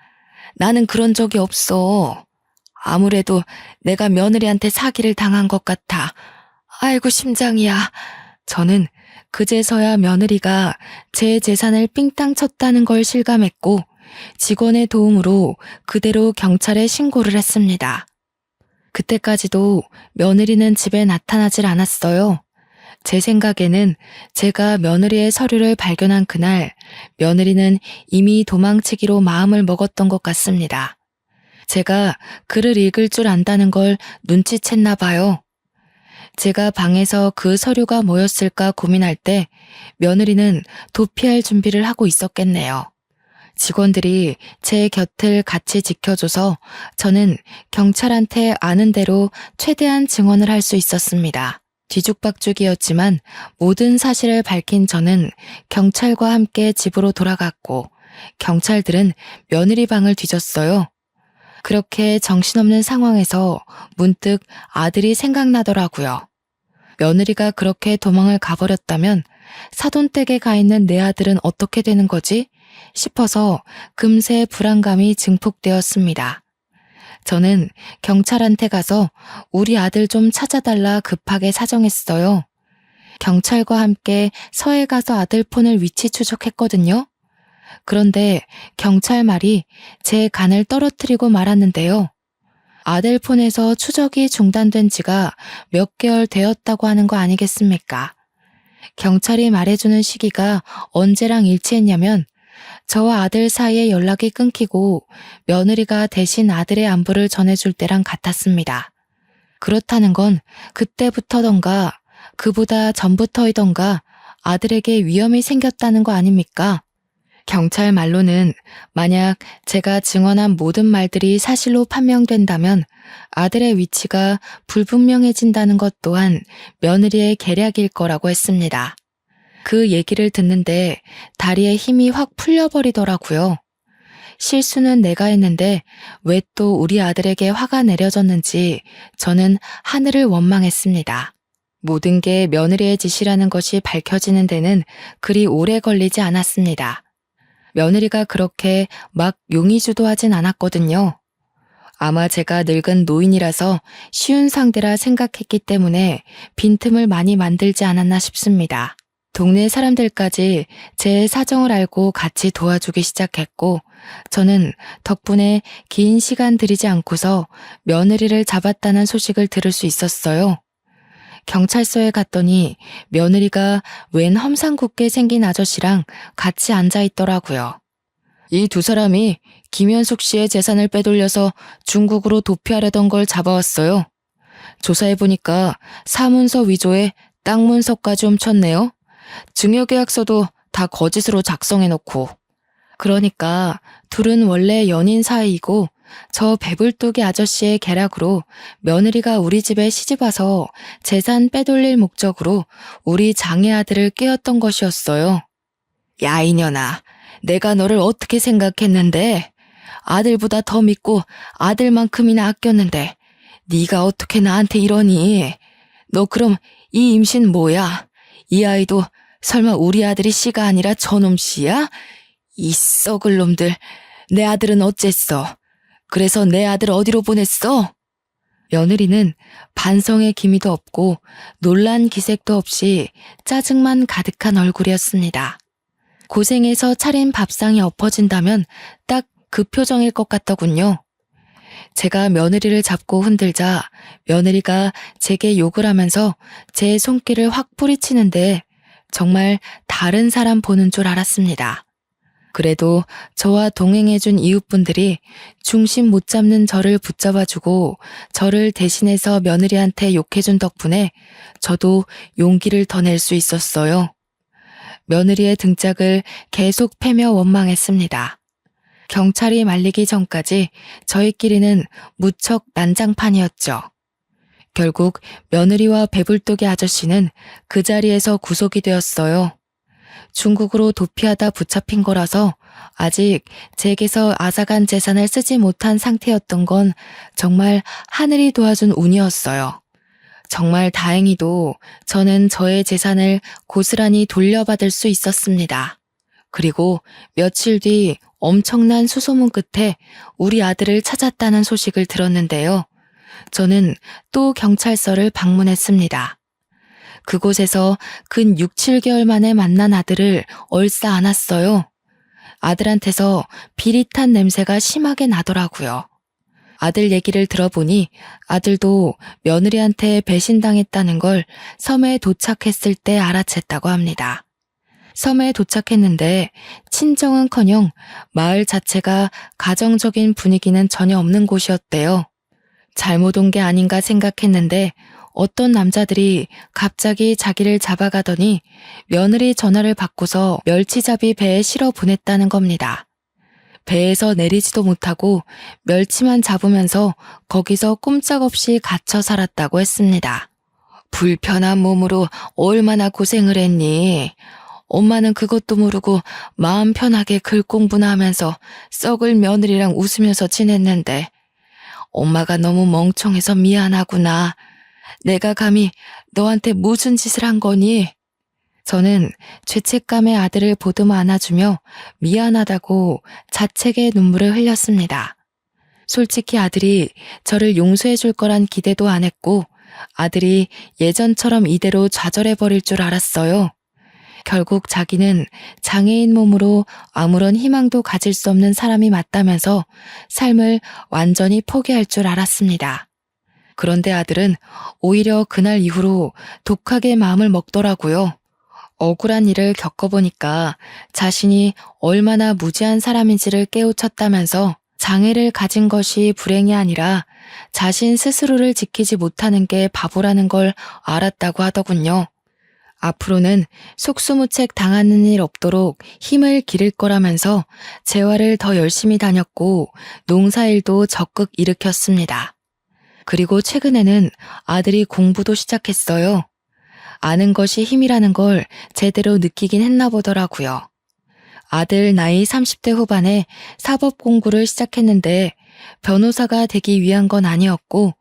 나는 그런 적이 없어. 아무래도 내가 며느리한테 사기를 당한 것 같아. 아이고 심장이야. 저는 그제서야 며느리가 제 재산을 삥땅 쳤다는 걸 실감했고 직원의 도움으로 그대로 경찰에 신고를 했습니다. 그때까지도 며느리는 집에 나타나질 않았어요. 제 생각에는 제가 며느리의 서류를 발견한 그날 며느리는 이미 도망치기로 마음을 먹었던 것 같습니다. 제가 글을 읽을 줄 안다는 걸 눈치챘나 봐요. 제가 방에서 그 서류가 뭐였을까 고민할 때 며느리는 도피할 준비를 하고 있었겠네요. 직원들이 제 곁을 같이 지켜줘서 저는 경찰한테 아는 대로 최대한 증언을 할 수 있었습니다. 뒤죽박죽이었지만 모든 사실을 밝힌 저는 경찰과 함께 집으로 돌아갔고 경찰들은 며느리 방을 뒤졌어요. 그렇게 정신없는 상황에서 문득 아들이 생각나더라고요. 며느리가 그렇게 도망을 가버렸다면 사돈댁에 가 있는 내 아들은 어떻게 되는 거지? 싶어서 금세 불안감이 증폭되었습니다. 저는 경찰한테 가서 우리 아들 좀 찾아달라 급하게 사정했어요. 경찰과 함께 서해 가서 아들 폰을 위치 추적했거든요. 그런데 경찰 말이 제 간을 떨어뜨리고 말았는데요. 아들 폰에서 추적이 중단된 지가 몇 개월 되었다고 하는 거 아니겠습니까? 경찰이 말해주는 시기가 언제랑 일치했냐면 저와 아들 사이에 연락이 끊기고 며느리가 대신 아들의 안부를 전해줄 때랑 같았습니다. 그렇다는 건 그때부터던가 그보다 전부터이던가 아들에게 위험이 생겼다는 거 아닙니까? 경찰 말로는 만약 제가 증언한 모든 말들이 사실로 판명된다면 아들의 위치가 불분명해진다는 것 또한 며느리의 계략일 거라고 했습니다. 그 얘기를 듣는데 다리에 힘이 확 풀려버리더라고요. 실수는 내가 했는데 왜 또 우리 아들에게 화가 내려졌는지 저는 하늘을 원망했습니다. 모든 게 며느리의 짓이라는 것이 밝혀지는 데는 그리 오래 걸리지 않았습니다. 며느리가 그렇게 막 용의주도하진 않았거든요. 아마 제가 늙은 노인이라서 쉬운 상대라 생각했기 때문에 빈틈을 많이 만들지 않았나 싶습니다. 동네 사람들까지 제 사정을 알고 같이 도와주기 시작했고 저는 덕분에 긴 시간 들이지 않고서 며느리를 잡았다는 소식을 들을 수 있었어요. 경찰서에 갔더니 며느리가 웬 험상궂게 생긴 아저씨랑 같이 앉아 있더라고요. 이 두 사람이 김현숙 씨의 재산을 빼돌려서 중국으로 도피하려던 걸 잡아왔어요. 조사해보니까 사문서 위조에 땅 문서까지 훔쳤네요. 증여계약서도 다 거짓으로 작성해놓고. 그러니까 둘은 원래 연인 사이이고 저 배불뚝이 아저씨의 계략으로 며느리가 우리 집에 시집와서 재산 빼돌릴 목적으로 우리 장애 아들을 깨웠던 것이었어요. 야 이년아, 내가 너를 어떻게 생각했는데? 아들보다 더 믿고 아들만큼이나 아꼈는데 네가 어떻게 나한테 이러니? 너 그럼 이 임신 뭐야? 이 아이도 설마 우리 아들이 씨가 아니라 저놈 씨야? 이 썩을 놈들, 내 아들은 어쨌어? 그래서 내 아들 어디로 보냈어? 며느리는 반성의 기미도 없고 놀란 기색도 없이 짜증만 가득한 얼굴이었습니다. 고생해서 차린 밥상이 엎어진다면 딱 그 표정일 것 같더군요. 제가 며느리를 잡고 흔들자 며느리가 제게 욕을 하면서 제 손길을 확 뿌리치는데 정말 다른 사람 보는 줄 알았습니다. 그래도 저와 동행해준 이웃분들이 중심 못 잡는 저를 붙잡아주고 저를 대신해서 며느리한테 욕해준 덕분에 저도 용기를 더 낼 수 있었어요. 며느리의 등짝을 계속 패며 원망했습니다. 경찰이 말리기 전까지 저희끼리는 무척 난장판이었죠. 결국 며느리와 배불뚝이 아저씨는 그 자리에서 구속이 되었어요. 중국으로 도피하다 붙잡힌 거라서 아직 제게서 앗아간 재산을 쓰지 못한 상태였던 건 정말 하늘이 도와준 운이었어요. 정말 다행히도 저는 저의 재산을 고스란히 돌려받을 수 있었습니다. 그리고 며칠 뒤 엄청난 수소문 끝에 우리 아들을 찾았다는 소식을 들었는데요. 저는 또 경찰서를 방문했습니다. 그곳에서 근 6, 7개월 만에 만난 아들을 얼싸 안았어요. 아들한테서 비릿한 냄새가 심하게 나더라고요. 아들 얘기를 들어보니 아들도 며느리한테 배신당했다는 걸 섬에 도착했을 때 알아챘다고 합니다. 섬에 도착했는데 친정은커녕 마을 자체가 가정적인 분위기는 전혀 없는 곳이었대요. 잘못 온 게 아닌가 생각했는데 어떤 남자들이 갑자기 자기를 잡아가더니 며느리 전화를 받고서 멸치잡이 배에 실어 보냈다는 겁니다. 배에서 내리지도 못하고 멸치만 잡으면서 거기서 꼼짝없이 갇혀 살았다고 했습니다. 불편한 몸으로 얼마나 고생을 했니? 엄마는 그것도 모르고 마음 편하게 글 공부나 하면서 썩을 며느리랑 웃으면서 지냈는데 엄마가 너무 멍청해서 미안하구나. 내가 감히 너한테 무슨 짓을 한 거니? 저는 죄책감에 아들을 보듬어 안아주며 미안하다고 자책의 눈물을 흘렸습니다. 솔직히 아들이 저를 용서해 줄 거란 기대도 안 했고 아들이 예전처럼 이대로 좌절해버릴 줄 알았어요. 결국 자기는 장애인 몸으로 아무런 희망도 가질 수 없는 사람이 맞다면서 삶을 완전히 포기할 줄 알았습니다. 그런데 아들은 오히려 그날 이후로 독하게 마음을 먹더라고요. 억울한 일을 겪어보니까 자신이 얼마나 무지한 사람인지를 깨우쳤다면서 장애를 가진 것이 불행이 아니라 자신 스스로를 지키지 못하는 게 바보라는 걸 알았다고 하더군요. 앞으로는 속수무책 당하는 일 없도록 힘을 기를 거라면서 재활을 더 열심히 다녔고 농사일도 적극 일으켰습니다. 그리고 최근에는 아들이 공부도 시작했어요. 아는 것이 힘이라는 걸 제대로 느끼긴 했나 보더라고요. 아들 나이 30대 후반에 사법 공부를 시작했는데 변호사가 되기 위한 건 아니었고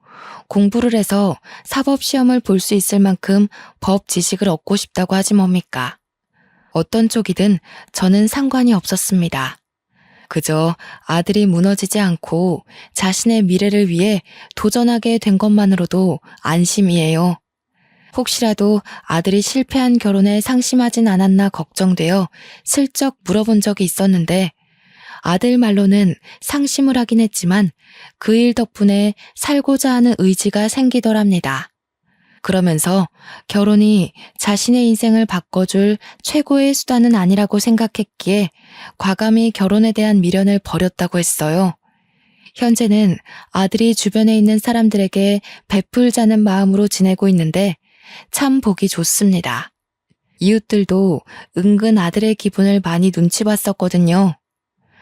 공부를 해서 사법 시험을 볼 수 있을 만큼 법 지식을 얻고 싶다고 하지 뭡니까? 어떤 쪽이든 저는 상관이 없었습니다. 그저 아들이 무너지지 않고 자신의 미래를 위해 도전하게 된 것만으로도 안심이에요. 혹시라도 아들이 실패한 결혼에 상심하진 않았나 걱정되어 슬쩍 물어본 적이 있었는데 아들 말로는 상심을 하긴 했지만 그 일 덕분에 살고자 하는 의지가 생기더랍니다. 그러면서 결혼이 자신의 인생을 바꿔줄 최고의 수단은 아니라고 생각했기에 과감히 결혼에 대한 미련을 버렸다고 했어요. 현재는 아들이 주변에 있는 사람들에게 베풀자는 마음으로 지내고 있는데 참 보기 좋습니다. 이웃들도 은근 아들의 기분을 많이 눈치 봤었거든요.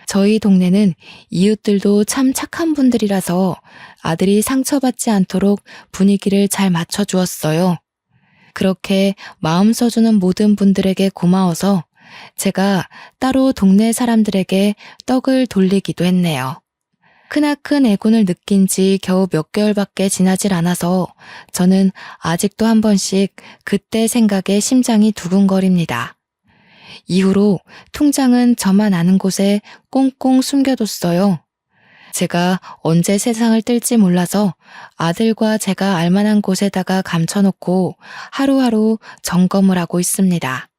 저희 동네는 이웃들도 참 착한 분들이라서 아들이 상처받지 않도록 분위기를 잘 맞춰주었어요. 그렇게 마음 써주는 모든 분들에게 고마워서 제가 따로 동네 사람들에게 떡을 돌리기도 했네요. 크나큰 애군을 느낀 지 겨우 몇 개월밖에 지나질 않아서 저는 아직도 한 번씩 그때 생각에 심장이 두근거립니다. 이후로 통장은 저만 아는 곳에 꽁꽁 숨겨뒀어요. 제가 언제 세상을 뜰지 몰라서 아들과 제가 알만한 곳에다가 감춰놓고 하루하루 점검을 하고 있습니다.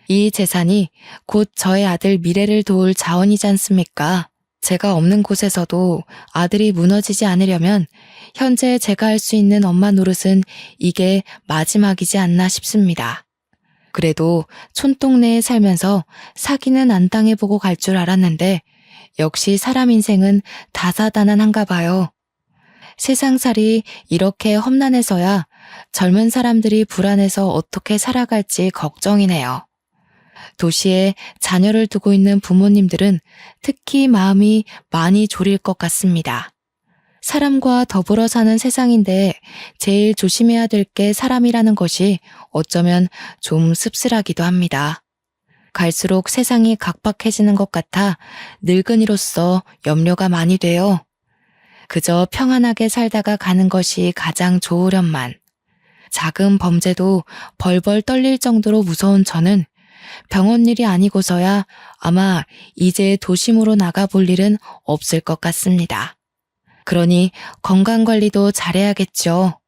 이 재산이 곧 저의 아들 미래를 도울 자원이지 않습니까? 제가 없는 곳에서도 아들이 무너지지 않으려면 현재 제가 할 수 있는 엄마 노릇은 이게 마지막이지 않나 싶습니다. 그래도 촌동네에 살면서 사기는 안 당해보고 갈 줄 알았는데 역시 사람 인생은 다사다난한가 봐요. 세상살이 이렇게 험난해서야 젊은 사람들이 불안해서 어떻게 살아갈지 걱정이네요. 도시에 자녀를 두고 있는 부모님들은 특히 마음이 많이 졸일 것 같습니다. 사람과 더불어 사는 세상인데 제일 조심해야 될 게 사람이라는 것이 어쩌면 좀 씁쓸하기도 합니다. 갈수록 세상이 각박해지는 것 같아 늙은이로서 염려가 많이 돼요. 그저 평안하게 살다가 가는 것이 가장 좋으련만. 작은 범죄도 벌벌 떨릴 정도로 무서운 저는 병원 일이 아니고서야 아마 이제 도심으로 나가볼 일은 없을 것 같습니다. 그러니 건강관리도 잘해야겠죠.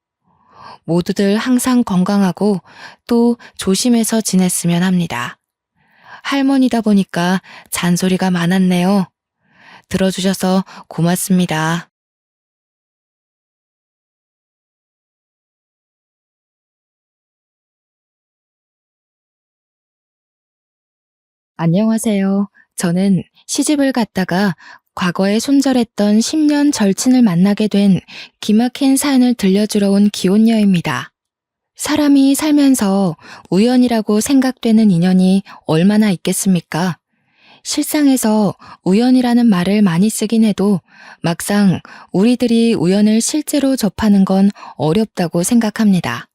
모두들 항상 건강하고 또 조심해서 지냈으면 합니다. 할머니다 보니까 잔소리가 많았네요. 들어주셔서 고맙습니다. 안녕하세요. 저는 시집을 갔다가 과거에 손절했던 10년 절친을 만나게 된 기막힌 사연을 들려주러 온 기혼녀입니다. 사람이 살면서 우연이라고 생각되는 인연이 얼마나 있겠습니까? 실상에서 우연이라는 말을 많이 쓰긴 해도 막상 우리들이 우연을 실제로 접하는 건 어렵다고 생각합니다.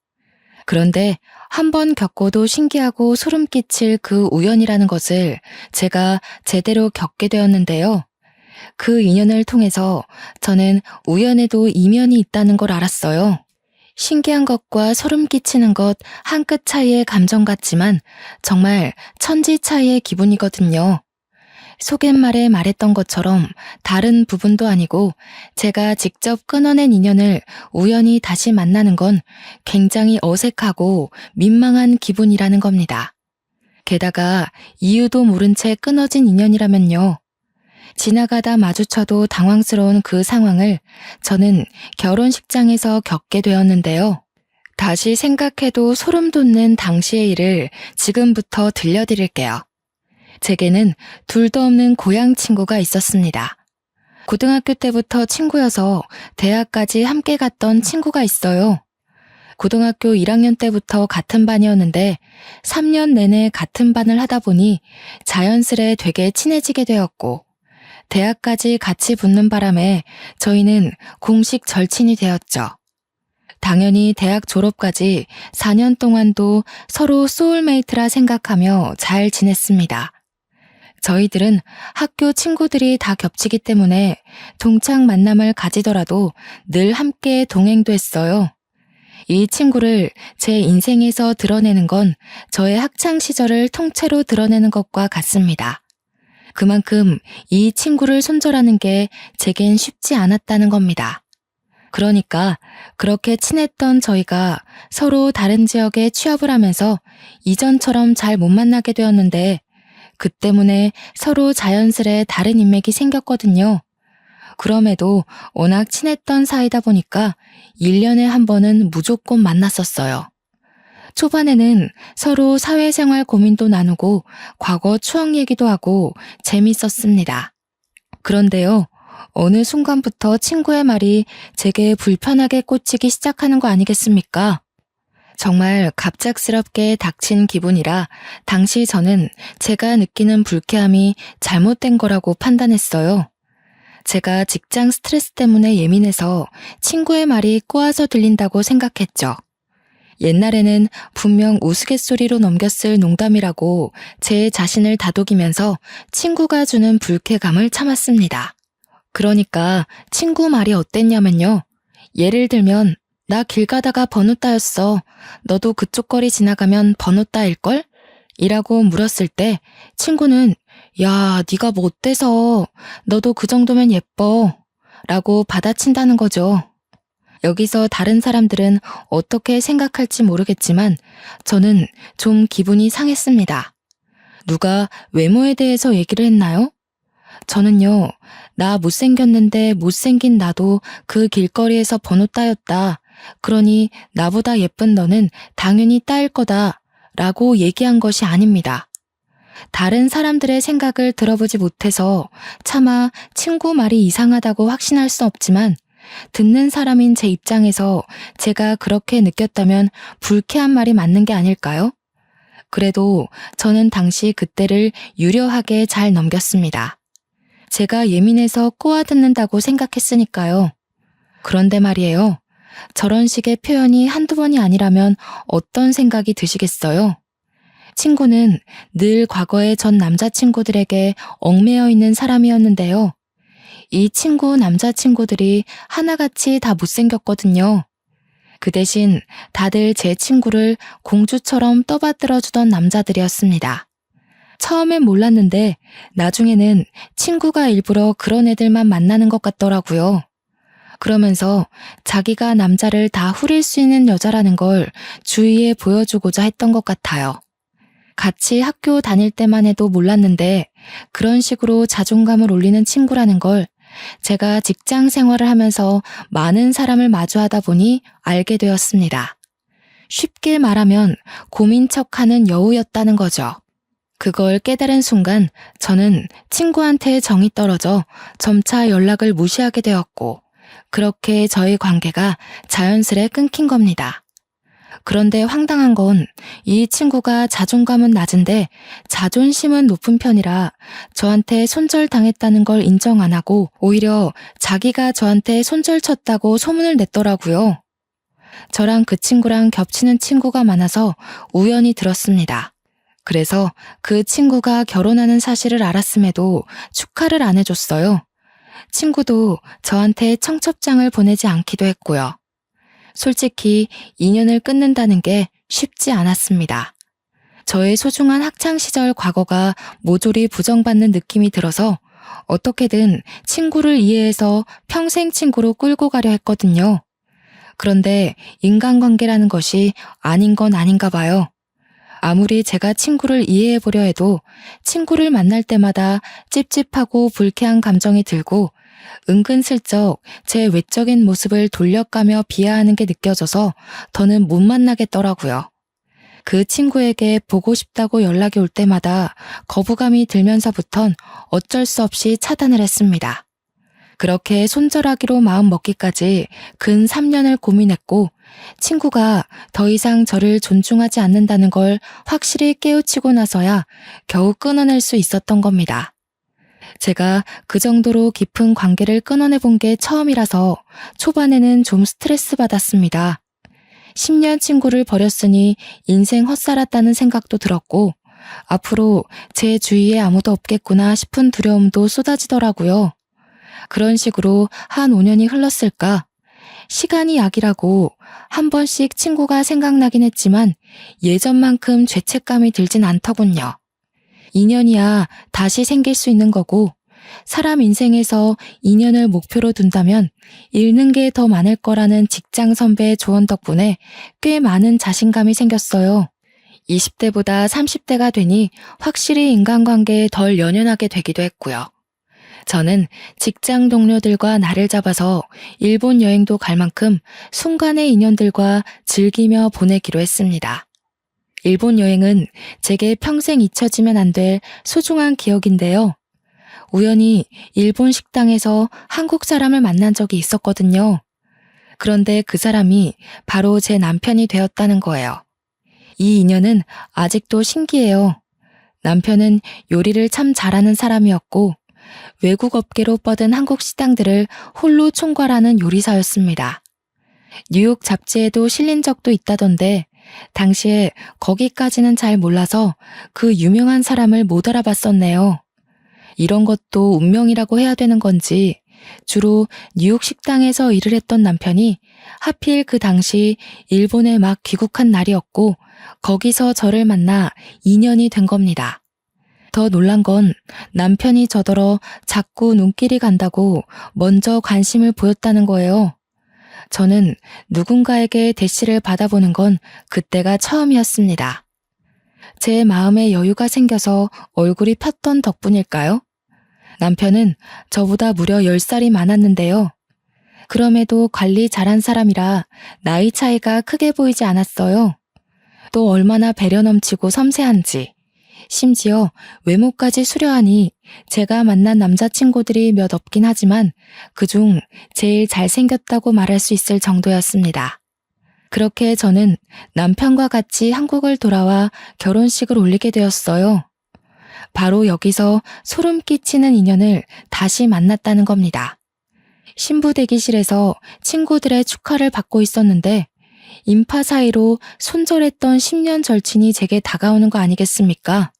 그런데 한 번 겪어도 신기하고 소름 끼칠 그 우연이라는 것을 제가 제대로 겪게 되었는데요. 그 인연을 통해서 저는 우연에도 이면이 있다는 걸 알았어요. 신기한 것과 소름 끼치는 것 한 끗 차이의 감정 같지만 정말 천지 차이의 기분이거든요. 소갯말에 말했던 것처럼 다른 부분도 아니고 제가 직접 끊어낸 인연을 우연히 다시 만나는 건 굉장히 어색하고 민망한 기분이라는 겁니다. 게다가 이유도 모른 채 끊어진 인연이라면요. 지나가다 마주쳐도 당황스러운 그 상황을 저는 결혼식장에서 겪게 되었는데요. 다시 생각해도 소름 돋는 당시의 일을 지금부터 들려드릴게요. 제게는 둘도 없는 고향 친구가 있었습니다. 고등학교 때부터 친구여서 대학까지 함께 갔던 친구가 있어요. 고등학교 1학년 때부터 같은 반이었는데 3년 내내 같은 반을 하다 보니 자연스레 되게 친해지게 되었고 대학까지 같이 붙는 바람에 저희는 공식 절친이 되었죠. 당연히 대학 졸업까지 4년 동안도 서로 소울메이트라 생각하며 잘 지냈습니다. 저희들은 학교 친구들이 다 겹치기 때문에 동창 만남을 가지더라도 늘 함께 동행도 했어요. 이 친구를 제 인생에서 드러내는 건 저의 학창 시절을 통째로 드러내는 것과 같습니다. 그만큼 이 친구를 손절하는 게 제겐 쉽지 않았다는 겁니다. 그러니까 그렇게 친했던 저희가 서로 다른 지역에 취업을 하면서 이전처럼 잘 못 만나게 되었는데 그 때문에 서로 자연스레 다른 인맥이 생겼거든요. 그럼에도 워낙 친했던 사이다 보니까 1년에 한 번은 무조건 만났었어요. 초반에는 서로 사회생활 고민도 나누고 과거 추억 얘기도 하고 재밌었습니다. 그런데요, 어느 순간부터 친구의 말이 제게 불편하게 꽂히기 시작하는 거 아니겠습니까? 정말 갑작스럽게 닥친 기분이라 당시 저는 제가 느끼는 불쾌함이 잘못된 거라고 판단했어요. 제가 직장 스트레스 때문에 예민해서 친구의 말이 꼬아서 들린다고 생각했죠. 옛날에는 분명 우스갯소리로 넘겼을 농담이라고 제 자신을 다독이면서 친구가 주는 불쾌감을 참았습니다. 그러니까 친구 말이 어땠냐면요. 예를 들면 나 길 가다가 번호 따였어. 너도 그쪽 거리 지나가면 번호 따일걸? 이라고 물었을 때 친구는 야, 네가 뭐 어때서 너도 그 정도면 예뻐 라고 받아친다는 거죠. 여기서 다른 사람들은 어떻게 생각할지 모르겠지만 저는 좀 기분이 상했습니다. 누가 외모에 대해서 얘기를 했나요? 저는요, 나 못생겼는데 못생긴 나도 그 길거리에서 번호 따였다. 그러니 나보다 예쁜 너는 당연히 따일 거다. 라고 얘기한 것이 아닙니다. 다른 사람들의 생각을 들어보지 못해서 차마 친구 말이 이상하다고 확신할 수 없지만 듣는 사람인 제 입장에서 제가 그렇게 느꼈다면 불쾌한 말이 맞는 게 아닐까요? 그래도 저는 당시 그때를 유려하게 잘 넘겼습니다. 제가 예민해서 꼬아듣는다고 생각했으니까요. 그런데 말이에요. 저런 식의 표현이 한두 번이 아니라면 어떤 생각이 드시겠어요? 친구는 늘 과거의 전 남자친구들에게 얽매여 있는 사람이었는데요. 이 친구 남자친구들이 하나같이 다 못생겼거든요. 그 대신 다들 제 친구를 공주처럼 떠받들어주던 남자들이었습니다. 처음엔 몰랐는데 나중에는 친구가 일부러 그런 애들만 만나는 것 같더라고요. 그러면서 자기가 남자를 다 후릴 수 있는 여자라는 걸 주위에 보여주고자 했던 것 같아요. 같이 학교 다닐 때만 해도 몰랐는데 그런 식으로 자존감을 올리는 친구라는 걸 제가 직장 생활을 하면서 많은 사람을 마주하다 보니 알게 되었습니다. 쉽게 말하면 고민 척하는 여우였다는 거죠. 그걸 깨달은 순간 저는 친구한테 정이 떨어져 점차 연락을 무시하게 되었고 그렇게 저희 관계가 자연스레 끊긴 겁니다. 그런데 황당한 건 이 친구가 자존감은 낮은데 자존심은 높은 편이라 저한테 손절당했다는 걸 인정 안 하고 오히려 자기가 저한테 손절쳤다고 소문을 냈더라고요. 저랑 그 친구랑 겹치는 친구가 많아서 우연히 들었습니다. 그래서 그 친구가 결혼하는 사실을 알았음에도 축하를 안 해줬어요. 친구도 저한테 청첩장을 보내지 않기도 했고요. 솔직히 인연을 끊는다는 게 쉽지 않았습니다. 저의 소중한 학창시절 과거가 모조리 부정받는 느낌이 들어서 어떻게든 친구를 이해해서 평생 친구로 끌고 가려 했거든요. 그런데 인간관계라는 것이 아닌 건 아닌가 봐요. 아무리 제가 친구를 이해해보려 해도 친구를 만날 때마다 찝찝하고 불쾌한 감정이 들고 은근슬쩍 제 외적인 모습을 돌려가며 비하하는 게 느껴져서 더는 못 만나겠더라고요. 그 친구에게 보고 싶다고 연락이 올 때마다 거부감이 들면서부턴 어쩔 수 없이 차단을 했습니다. 그렇게 손절하기로 마음먹기까지 근 3년을 고민했고 친구가 더 이상 저를 존중하지 않는다는 걸 확실히 깨우치고 나서야 겨우 끊어낼 수 있었던 겁니다. 제가 그 정도로 깊은 관계를 끊어내본 게 처음이라서 초반에는 좀 스트레스 받았습니다. 10년 친구를 버렸으니 인생 헛살았다는 생각도 들었고 앞으로 제 주위에 아무도 없겠구나 싶은 두려움도 쏟아지더라고요. 그런 식으로 한 5년이 흘렀을까? 시간이 약이라고 한 번씩 친구가 생각나긴 했지만 예전만큼 죄책감이 들진 않더군요. 인연이야 다시 생길 수 있는 거고 사람 인생에서 인연을 목표로 둔다면 잃는 게 더 많을 거라는 직장 선배의 조언 덕분에 꽤 많은 자신감이 생겼어요. 20대보다 30대가 되니 확실히 인간관계에 덜 연연하게 되기도 했고요. 저는 직장 동료들과 날을 잡아서 일본 여행도 갈 만큼 순간의 인연들과 즐기며 보내기로 했습니다. 일본 여행은 제게 평생 잊혀지면 안 될 소중한 기억인데요. 우연히 일본 식당에서 한국 사람을 만난 적이 있었거든요. 그런데 그 사람이 바로 제 남편이 되었다는 거예요. 이 인연은 아직도 신기해요. 남편은 요리를 참 잘하는 사람이었고 외국 업계로 뻗은 한국 식당들을 홀로 총괄하는 요리사였습니다. 뉴욕 잡지에도 실린 적도 있다던데 당시에 거기까지는 잘 몰라서 그 유명한 사람을 못 알아봤었네요. 이런 것도 운명이라고 해야 되는 건지 주로 뉴욕 식당에서 일을 했던 남편이 하필 그 당시 일본에 막 귀국한 날이었고 거기서 저를 만나 인연이 된 겁니다. 더 놀란 건 남편이 저더러 자꾸 눈길이 간다고 먼저 관심을 보였다는 거예요. 저는 누군가에게 대시를 받아보는 건 그때가 처음이었습니다. 제 마음에 여유가 생겨서 얼굴이 폈던 덕분일까요? 남편은 저보다 무려 10살이 많았는데요. 그럼에도 관리 잘한 사람이라 나이 차이가 크게 보이지 않았어요. 또 얼마나 배려 넘치고 섬세한지, 심지어 외모까지 수려하니 제가 만난 남자친구들이 몇 없긴 하지만 그중 제일 잘생겼다고 말할 수 있을 정도였습니다. 그렇게 저는 남편과 같이 한국을 돌아와 결혼식을 올리게 되었어요. 바로 여기서 소름 끼치는 인연을 다시 만났다는 겁니다. 신부 대기실에서 친구들의 축하를 받고 있었는데 인파 사이로 손절했던 10년 절친이 제게 다가오는 거 아니겠습니까?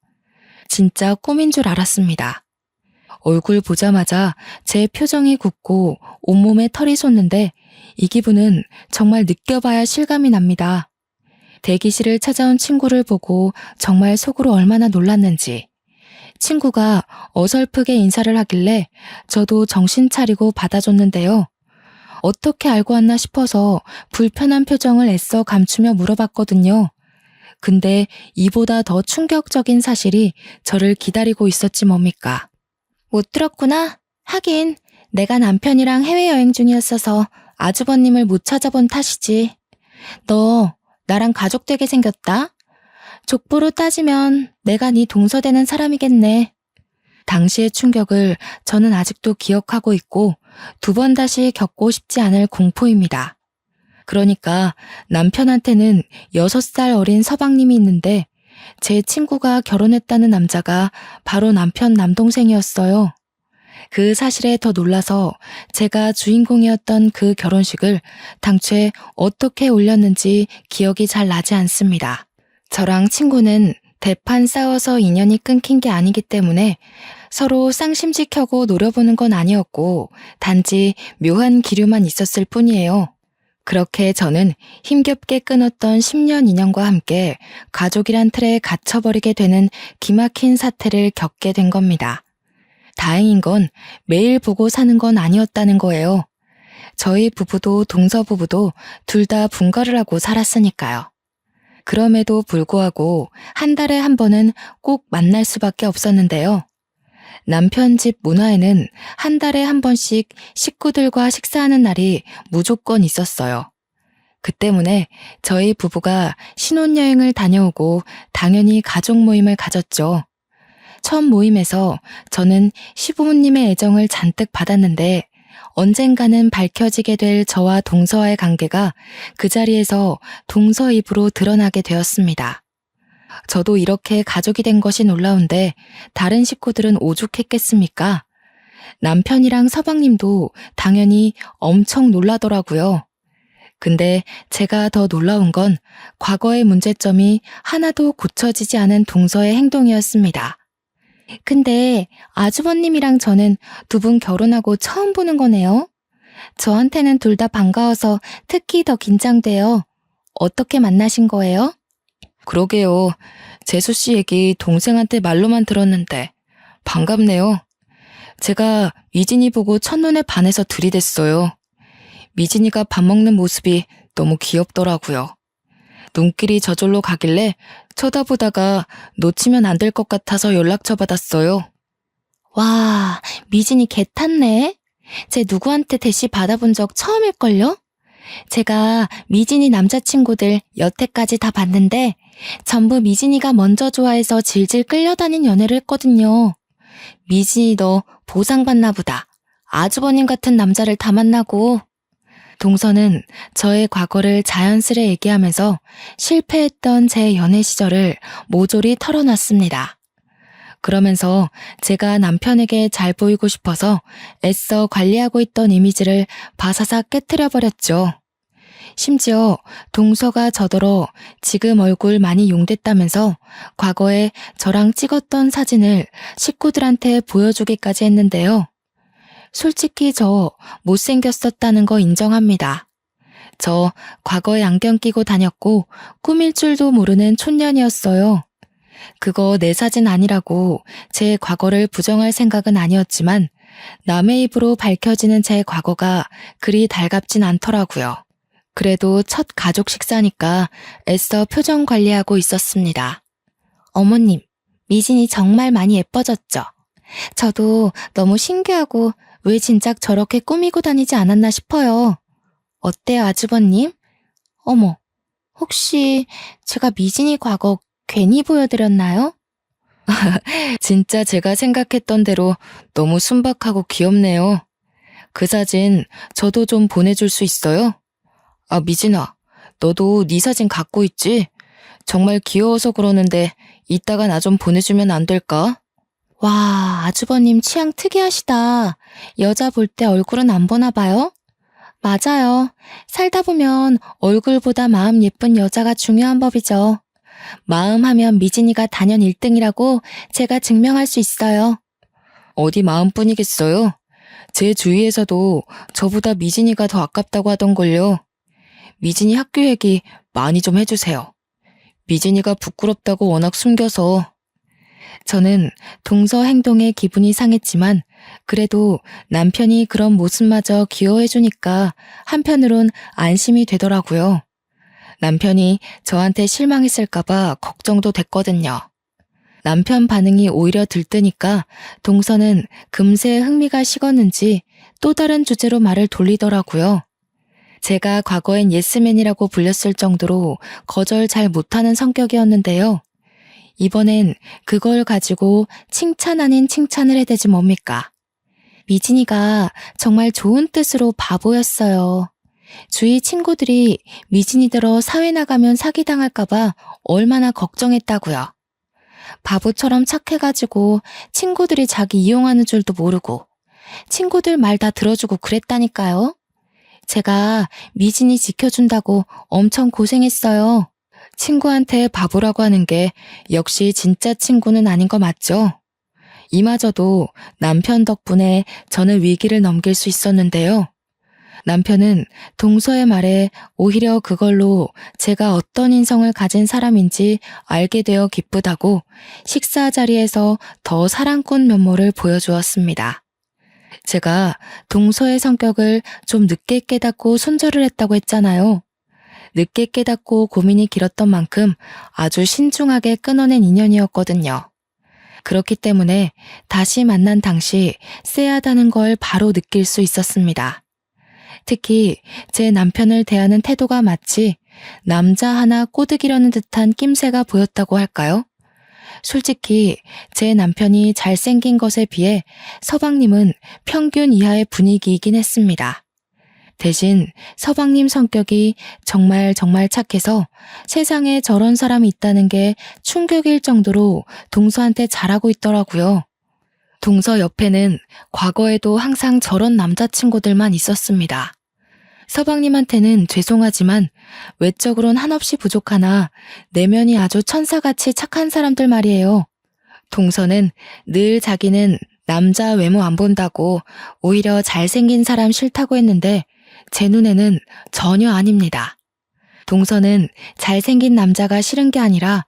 진짜 꿈인 줄 알았습니다. 얼굴 보자마자 제 표정이 굳고 온몸에 털이 솟는데 이 기분은 정말 느껴봐야 실감이 납니다. 대기실을 찾아온 친구를 보고 정말 속으로 얼마나 놀랐는지. 친구가 어설프게 인사를 하길래 저도 정신 차리고 받아줬는데요. 어떻게 알고 왔나 싶어서 불편한 표정을 애써 감추며 물어봤거든요. 근데 이보다 더 충격적인 사실이 저를 기다리고 있었지 뭡니까? 못 들었구나? 하긴 내가 남편이랑 해외여행 중이었어서 아주버님을 못 찾아본 탓이지. 너 나랑 가족 되게 생겼다? 족보로 따지면 내가 네 동서되는 사람이겠네. 당시의 충격을 저는 아직도 기억하고 있고 2번 다시 겪고 싶지 않을 공포입니다. 그러니까 남편한테는 6살 어린 서방님이 있는데 제 친구가 결혼했다는 남자가 바로 남편 남동생이었어요. 그 사실에 더 놀라서 제가 주인공이었던 그 결혼식을 당최 어떻게 올렸는지 기억이 잘 나지 않습니다. 저랑 친구는 대판 싸워서 인연이 끊긴 게 아니기 때문에 서로 쌍심지 켜고 노려보는 건 아니었고 단지 묘한 기류만 있었을 뿐이에요. 그렇게 저는 힘겹게 끊었던 10년 인연과 함께 가족이란 틀에 갇혀버리게 되는 기막힌 사태를 겪게 된 겁니다. 다행인 건 매일 보고 사는 건 아니었다는 거예요. 저희 부부도 동서 부부도 둘 다 분가를 하고 살았으니까요. 그럼에도 불구하고 한 달에 한 번은 꼭 만날 수밖에 없었는데요. 남편 집 문화에는 한 달에 한 번씩 식구들과 식사하는 날이 무조건 있었어요. 그 때문에 저희 부부가 신혼여행을 다녀오고 당연히 가족 모임을 가졌죠. 첫 모임에서 저는 시부모님의 애정을 잔뜩 받았는데 언젠가는 밝혀지게 될 저와 동서와의 관계가 그 자리에서 동서 입으로 드러나게 되었습니다. 저도 이렇게 가족이 된 것이 놀라운데 다른 식구들은 오죽했겠습니까? 남편이랑 서방님도 당연히 엄청 놀라더라고요. 근데 제가 더 놀라운 건 과거의 문제점이 하나도 고쳐지지 않은 동서의 행동이었습니다. 근데 아주버님이랑 저는 2분 결혼하고 처음 보는 거네요. 저한테는 둘 다 반가워서 특히 더 긴장돼요. 어떻게 만나신 거예요? 그러게요. 재수 씨 얘기 동생한테 말로만 들었는데 반갑네요. 제가 미진이 보고 첫눈에 반해서 들이댔어요. 미진이가 밥 먹는 모습이 너무 귀엽더라고요. 눈길이 저절로 가길래 쳐다보다가 놓치면 안 될 것 같아서 연락처 받았어요. 와, 미진이 개 탔네. 쟤 누구한테 대시 받아본 적 처음일걸요? 제가 미진이 남자친구들 여태까지 다 봤는데 전부 미진이가 먼저 좋아해서 질질 끌려다닌 연애를 했거든요. 미진이 너 보상받나 보다. 아주버님 같은 남자를 다 만나고. 동서는 저의 과거를 자연스레 얘기하면서 실패했던 제 연애 시절을 모조리 털어놨습니다. 그러면서 제가 남편에게 잘 보이고 싶어서 애써 관리하고 있던 이미지를 바사삭 깨트려버렸죠. 심지어 동서가 저더러 지금 얼굴 많이 용됐다면서 과거에 저랑 찍었던 사진을 식구들한테 보여주기까지 했는데요. 솔직히 저 못생겼었다는 거 인정합니다. 저 과거에 안경 끼고 다녔고 꾸밀 줄도 모르는 촌년이었어요. 그거 내 사진 아니라고 제 과거를 부정할 생각은 아니었지만 남의 입으로 밝혀지는 제 과거가 그리 달갑진 않더라고요. 그래도 첫 가족 식사니까 애써 표정 관리하고 있었습니다. 어머님, 미진이 정말 많이 예뻐졌죠? 저도 너무 신기하고 왜 진작 저렇게 꾸미고 다니지 않았나 싶어요. 어때요, 아주버님? 어머, 혹시 제가 미진이 과거 괜히 보여드렸나요? 진짜 제가 생각했던 대로 너무 순박하고 귀엽네요. 그 사진 저도 좀 보내줄 수 있어요? 아, 미진아, 너도 네 사진 갖고 있지? 정말 귀여워서 그러는데 이따가 나 좀 보내주면 안 될까? 와, 아주버님 취향 특이하시다. 여자 볼 때 얼굴은 안 보나 봐요? 맞아요. 살다 보면 얼굴보다 마음 예쁜 여자가 중요한 법이죠. 마음 하면 미진이가 단연 1등이라고 제가 증명할 수 있어요. 어디 마음뿐이겠어요? 제 주위에서도 저보다 미진이가 더 아깝다고 하던걸요. 미진이 학교 얘기 많이 좀 해주세요. 미진이가 부끄럽다고 워낙 숨겨서. 저는 동서 행동에 기분이 상했지만 그래도 남편이 그런 모습마저 귀여워해주니까 한편으론 안심이 되더라고요. 남편이 저한테 실망했을까봐 걱정도 됐거든요. 남편 반응이 오히려 들뜨니까 동서는 금세 흥미가 식었는지 또 다른 주제로 말을 돌리더라고요. 제가 과거엔 예스맨이라고 불렸을 정도로 거절 잘 못하는 성격이었는데요. 이번엔 그걸 가지고 칭찬 아닌 칭찬을 해대지 뭡니까? 미진이가 정말 좋은 뜻으로 바보였어요. 주위 친구들이 미진이더러 사회 나가면 사기당할까봐 얼마나 걱정했다고요. 바보처럼 착해가지고 친구들이 자기 이용하는 줄도 모르고 친구들 말 다 들어주고 그랬다니까요. 제가 미진이 지켜준다고 엄청 고생했어요. 친구한테 바보라고 하는 게 역시 진짜 친구는 아닌 거 맞죠? 이마저도 남편 덕분에 저는 위기를 넘길 수 있었는데요. 남편은 동서의 말에 오히려 그걸로 제가 어떤 인성을 가진 사람인지 알게 되어 기쁘다고 식사 자리에서 더 사랑꾼 면모를 보여주었습니다. 제가 동서의 성격을 좀 늦게 깨닫고 손절을 했다고 했잖아요. 늦게 깨닫고 고민이 길었던 만큼 아주 신중하게 끊어낸 인연이었거든요. 그렇기 때문에 다시 만난 당시 쎄하다는 걸 바로 느낄 수 있었습니다. 특히 제 남편을 대하는 태도가 마치 남자 하나 꼬드기려는 듯한 낌새가 보였다고 할까요? 솔직히 제 남편이 잘생긴 것에 비해 서방님은 평균 이하의 분위기이긴 했습니다. 대신 서방님 성격이 정말 착해서 세상에 저런 사람이 있다는 게 충격일 정도로 동서한테 잘하고 있더라고요. 동서 옆에는 과거에도 항상 저런 남자친구들만 있었습니다. 서방님한테는 죄송하지만 외적으론 한없이 부족하나 내면이 아주 천사같이 착한 사람들 말이에요. 동서는 늘 자기는 남자 외모 안 본다고 오히려 잘생긴 사람 싫다고 했는데 제 눈에는 전혀 아닙니다. 동서는 잘생긴 남자가 싫은 게 아니라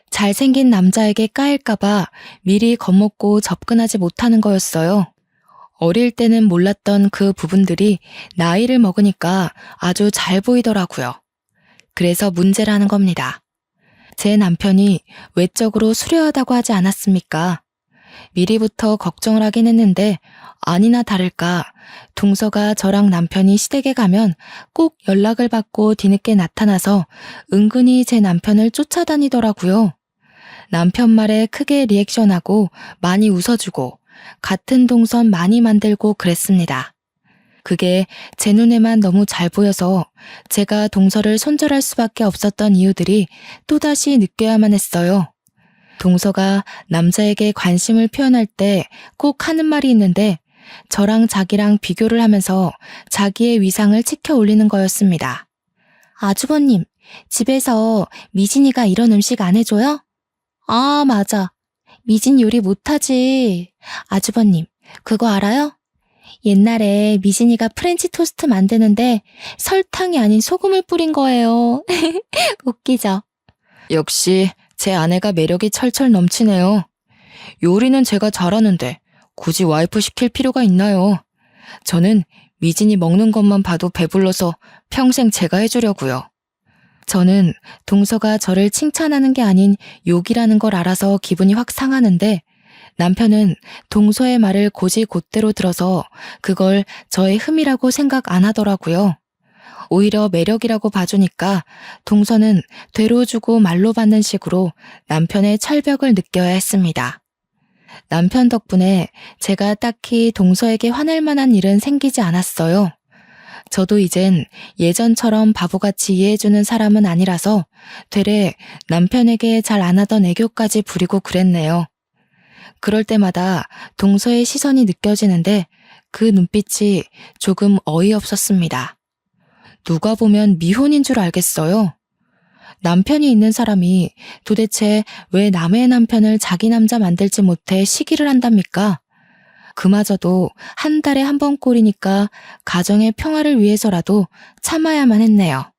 잘생긴 남자에게 까일까봐 미리 겁먹고 접근하지 못하는 거였어요. 어릴 때는 몰랐던 그 부분들이 나이를 먹으니까 아주 잘 보이더라고요. 그래서 문제라는 겁니다. 제 남편이 외적으로 수려하다고 하지 않았습니까? 미리부터 걱정을 하긴 했는데 아니나 다를까 동서가 저랑 남편이 시댁에 가면 꼭 연락을 받고 뒤늦게 나타나서 은근히 제 남편을 쫓아다니더라고요. 남편 말에 크게 리액션하고 많이 웃어주고 같은 동선 많이 만들고 그랬습니다. 그게 제 눈에만 너무 잘 보여서 제가 동서를 손절할 수밖에 없었던 이유들이 또다시 느껴야만 했어요. 동서가 남자에게 관심을 표현할 때 꼭 하는 말이 있는데 저랑 자기랑 비교를 하면서 자기의 위상을 치켜 올리는 거였습니다. 아주버님, 집에서 미진이가 이런 음식 안 해줘요? 아, 맞아. 미진 요리 못하지. 아주버님, 그거 알아요? 옛날에 미진이가 프렌치 토스트 만드는데 설탕이 아닌 소금을 뿌린 거예요. 웃기죠? 역시 제 아내가 매력이 철철 넘치네요. 요리는 제가 잘하는데 굳이 와이프 시킬 필요가 있나요? 저는 미진이 먹는 것만 봐도 배불러서 평생 제가 해주려고요. 저는 동서가 저를 칭찬하는 게 아닌 욕이라는 걸 알아서 기분이 확 상하는데 남편은 동서의 말을 곧이곧대로 들어서 그걸 저의 흠이라고 생각 안 하더라고요. 오히려 매력이라고 봐주니까 동서는 되로 주고 말로 받는 식으로 남편의 철벽을 느껴야 했습니다. 남편 덕분에 제가 딱히 동서에게 화낼 만한 일은 생기지 않았어요. 저도 이젠 예전처럼 바보같이 이해해주는 사람은 아니라서 되레 남편에게 잘 안 하던 애교까지 부리고 그랬네요. 그럴 때마다 동서의 시선이 느껴지는데 그 눈빛이 조금 어이없었습니다. 누가 보면 미혼인 줄 알겠어요. 남편이 있는 사람이 도대체 왜 남의 남편을 자기 남자 만들지 못해 시기를 한답니까? 그마저도 한 달에 한 번 꼴이니까 가정의 평화를 위해서라도 참아야만 했네요.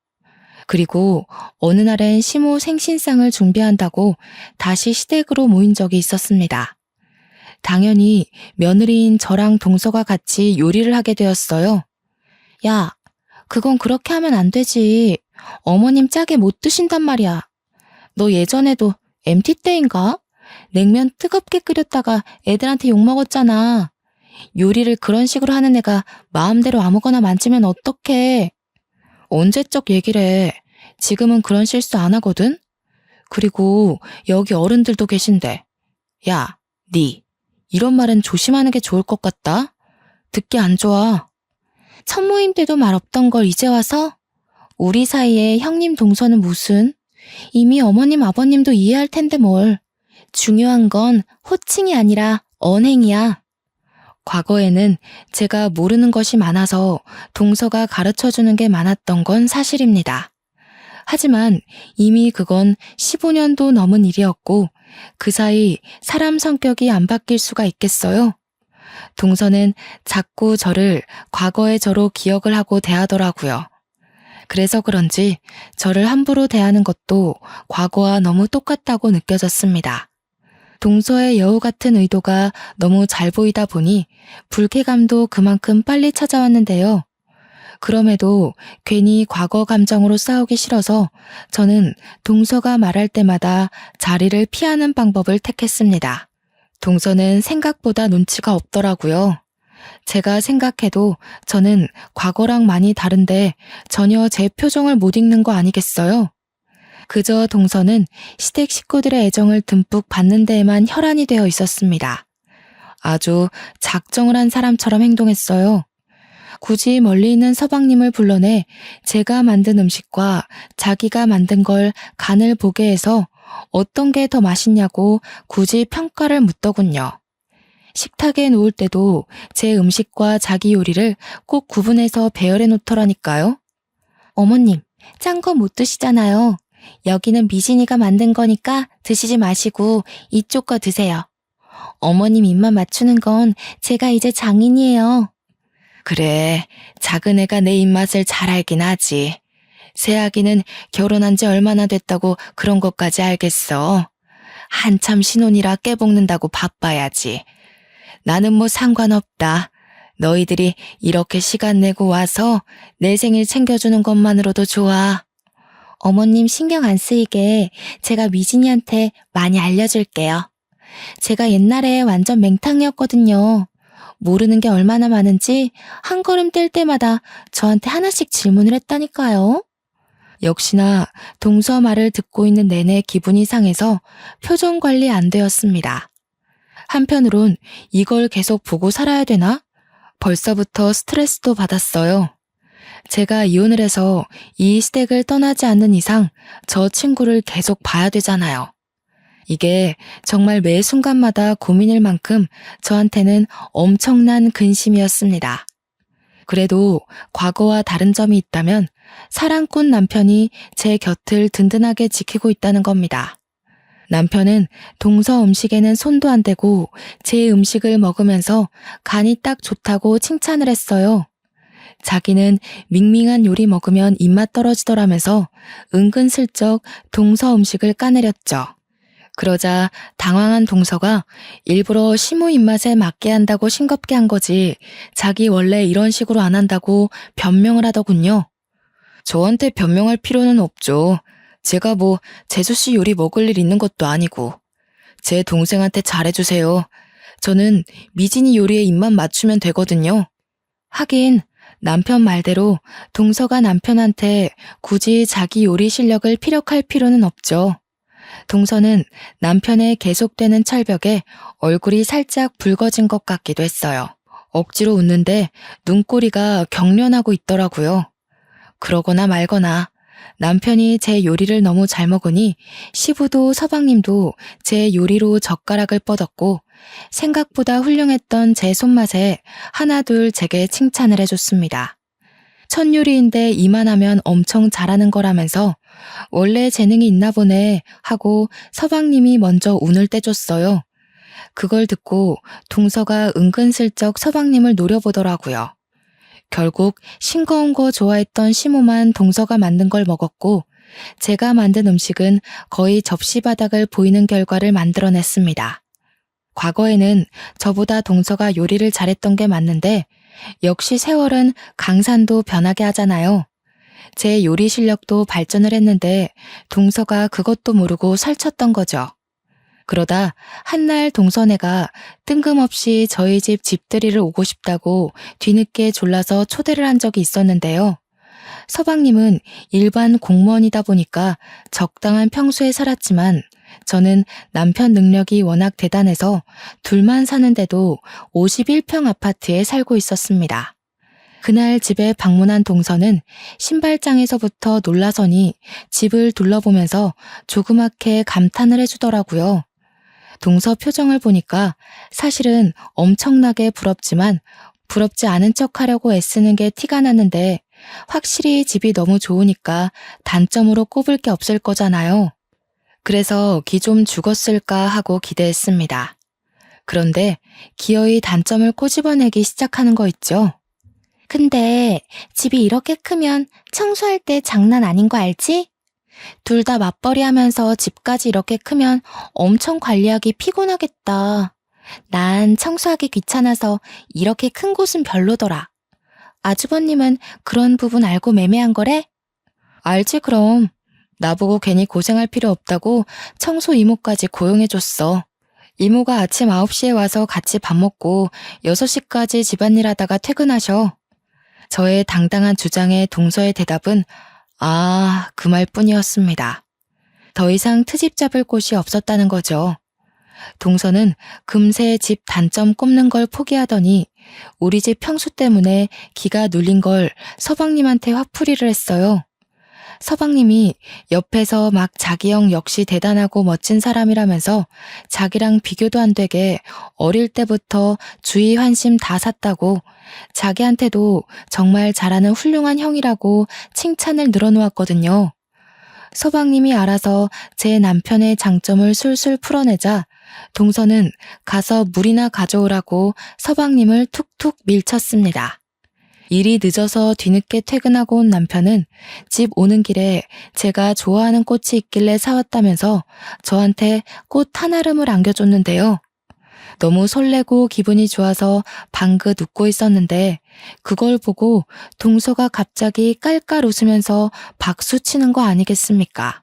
그리고 어느 날엔 시모 생신상을 준비한다고 다시 시댁으로 모인 적이 있었습니다. 당연히 며느리인 저랑 동서가 같이 요리를 하게 되었어요. 야, 그건 그렇게 하면 안 되지. 어머님 짜게 못 드신단 말이야. 너 예전에도 MT 때인가? 냉면 뜨겁게 끓였다가 애들한테 욕먹었잖아. 요리를 그런 식으로 하는 애가 마음대로 아무거나 만지면 어떡해. 언제적 얘기를 해. 지금은 그런 실수 안 하거든? 그리고 여기 어른들도 계신데. 야, 니 이런 말은 조심하는 게 좋을 것 같다. 듣기 안 좋아. 첫 모임 때도 말 없던 걸 이제 와서? 우리 사이에 형님 동서는 무슨? 이미 어머님 아버님도 이해할 텐데 뭘. 중요한 건 호칭이 아니라 언행이야. 과거에는 제가 모르는 것이 많아서 동서가 가르쳐주는 게 많았던 건 사실입니다. 하지만 이미 그건 15년도 넘은 일이었고 그 사이 사람 성격이 안 바뀔 수가 있겠어요? 동서는 자꾸 저를 과거의 저로 기억을 하고 대하더라고요. 그래서 그런지 저를 함부로 대하는 것도 과거와 너무 똑같다고 느껴졌습니다. 동서의 여우 같은 의도가 너무 잘 보이다 보니 불쾌감도 그만큼 빨리 찾아왔는데요. 그럼에도 괜히 과거 감정으로 싸우기 싫어서 저는 동서가 말할 때마다 자리를 피하는 방법을 택했습니다. 동서는 생각보다 눈치가 없더라고요. 제가 생각해도 저는 과거랑 많이 다른데 전혀 제 표정을 못 읽는 거 아니겠어요? 그저 동서는 시댁 식구들의 애정을 듬뿍 받는 데에만 혈안이 되어 있었습니다. 아주 작정을 한 사람처럼 행동했어요. 굳이 멀리 있는 서방님을 불러내 제가 만든 음식과 자기가 만든 걸 간을 보게 해서 어떤 게 더 맛있냐고 굳이 평가를 묻더군요. 식탁에 놓을 때도 제 음식과 자기 요리를 꼭 구분해서 배열해 놓더라니까요. 어머님, 짠 거 못 드시잖아요. 여기는 미진이가 만든 거니까 드시지 마시고 이쪽 거 드세요. 어머님 입맛 맞추는 건 제가 이제 장인이에요. 그래, 작은 애가 내 입맛을 잘 알긴 하지. 새아기는 결혼한 지 얼마나 됐다고 그런 것까지 알겠어. 한참 신혼이라 깨볶는다고 바빠야지. 나는 뭐 상관없다. 너희들이 이렇게 시간 내고 와서 내 생일 챙겨주는 것만으로도 좋아. 어머님 신경 안 쓰이게 제가 미진이한테 많이 알려줄게요. 제가 옛날에 완전 맹탕이었거든요. 모르는 게 얼마나 많은지 한 걸음 뗄 때마다 저한테 하나씩 질문을 했다니까요. 역시나 동서 말을 듣고 있는 내내 기분이 상해서 표정 관리 안 되었습니다. 한편으론 이걸 계속 보고 살아야 되나? 벌써부터 스트레스도 받았어요. 제가 이혼을 해서 이 시댁을 떠나지 않는 이상 저 친구를 계속 봐야 되잖아요. 이게 정말 매 순간마다 고민일 만큼 저한테는 엄청난 근심이었습니다. 그래도 과거와 다른 점이 있다면 사랑꾼 남편이 제 곁을 든든하게 지키고 있다는 겁니다. 남편은 동서 음식에는 손도 안 대고 제 음식을 먹으면서 간이 딱 좋다고 칭찬을 했어요. 자기는 밍밍한 요리 먹으면 입맛 떨어지더라면서 은근슬쩍 동서 음식을 까내렸죠. 그러자 당황한 동서가 일부러 시모 입맛에 맞게 한다고 싱겁게 한 거지 자기 원래 이런 식으로 안 한다고 변명을 하더군요. 저한테 변명할 필요는 없죠. 제가 뭐 재수씨 요리 먹을 일 있는 것도 아니고. 제 동생한테 잘해주세요. 저는 미진이 요리에 입만 맞추면 되거든요. 하긴 남편 말대로 동서가 남편한테 굳이 자기 요리 실력을 피력할 필요는 없죠. 동서는 남편의 계속되는 철벽에 얼굴이 살짝 붉어진 것 같기도 했어요. 억지로 웃는데 눈꼬리가 경련하고 있더라고요. 그러거나 말거나 남편이 제 요리를 너무 잘 먹으니 시부도 서방님도 제 요리로 젓가락을 뻗었고 생각보다 훌륭했던 제 손맛에 하나둘 제게 칭찬을 해줬습니다. 첫 요리인데 이만하면 엄청 잘하는 거라면서 원래 재능이 있나 보네 하고 서방님이 먼저 운을 떼줬어요. 그걸 듣고 동서가 은근슬쩍 서방님을 노려보더라고요. 결국 싱거운 거 좋아했던 시모만 동서가 만든 걸 먹었고 제가 만든 음식은 거의 접시 바닥을 보이는 결과를 만들어냈습니다. 과거에는 저보다 동서가 요리를 잘했던 게 맞는데 역시 세월은 강산도 변하게 하잖아요. 제 요리 실력도 발전을 했는데 동서가 그것도 모르고 설쳤던 거죠. 그러다 한날 동서네가 뜬금없이 저희 집 집들이를 오고 싶다고 뒤늦게 졸라서 초대를 한 적이 있었는데요. 서방님은 일반 공무원이다 보니까 적당한 평수에 살았지만 저는 남편 능력이 워낙 대단해서 둘만 사는데도 51평 아파트에 살고 있었습니다. 그날 집에 방문한 동서는 신발장에서부터 놀라서니 집을 둘러보면서 조그맣게 감탄을 해주더라고요. 동서 표정을 보니까 사실은 엄청나게 부럽지만 부럽지 않은 척 하려고 애쓰는 게 티가 났는데 확실히 집이 너무 좋으니까 단점으로 꼽을 게 없을 거잖아요. 그래서 기 좀 죽었을까 하고 기대했습니다. 그런데 기어이 단점을 꼬집어내기 시작하는 거 있죠. 근데 집이 이렇게 크면 청소할 때 장난 아닌 거 알지? 둘 다 맞벌이 하면서 집까지 이렇게 크면 엄청 관리하기 피곤하겠다. 난 청소하기 귀찮아서 이렇게 큰 곳은 별로더라. 아주버님은 그런 부분 알고 매매한 거래? 알지 그럼. 나보고 괜히 고생할 필요 없다고 청소 이모까지 고용해줬어. 이모가 아침 9시에 와서 같이 밥 먹고 6시까지 집안일 하다가 퇴근하셔. 저의 당당한 주장에 동서의 대답은 그 말뿐이었습니다. 더 이상 트집 잡을 곳이 없었다는 거죠. 동서는 금세 집 단점 꼽는 걸 포기하더니 우리 집 평수 때문에 기가 눌린 걸 서방님한테 화풀이를 했어요. 서방님이 옆에서 막 자기 형 역시 대단하고 멋진 사람이라면서 자기랑 비교도 안 되게 어릴 때부터 주의 환심 다 샀다고 자기한테도 정말 잘하는 훌륭한 형이라고 칭찬을 늘어놓았거든요. 서방님이 알아서 제 남편의 장점을 술술 풀어내자 동서는 가서 물이나 가져오라고 서방님을 툭툭 밀쳤습니다. 일이 늦어서 뒤늦게 퇴근하고 온 남편은 집 오는 길에 제가 좋아하는 꽃이 있길래 사왔다면서 저한테 꽃 한 알음을 안겨줬는데요. 너무 설레고 기분이 좋아서 방긋 웃고 있었는데 그걸 보고 동서가 갑자기 깔깔 웃으면서 박수 치는 거 아니겠습니까?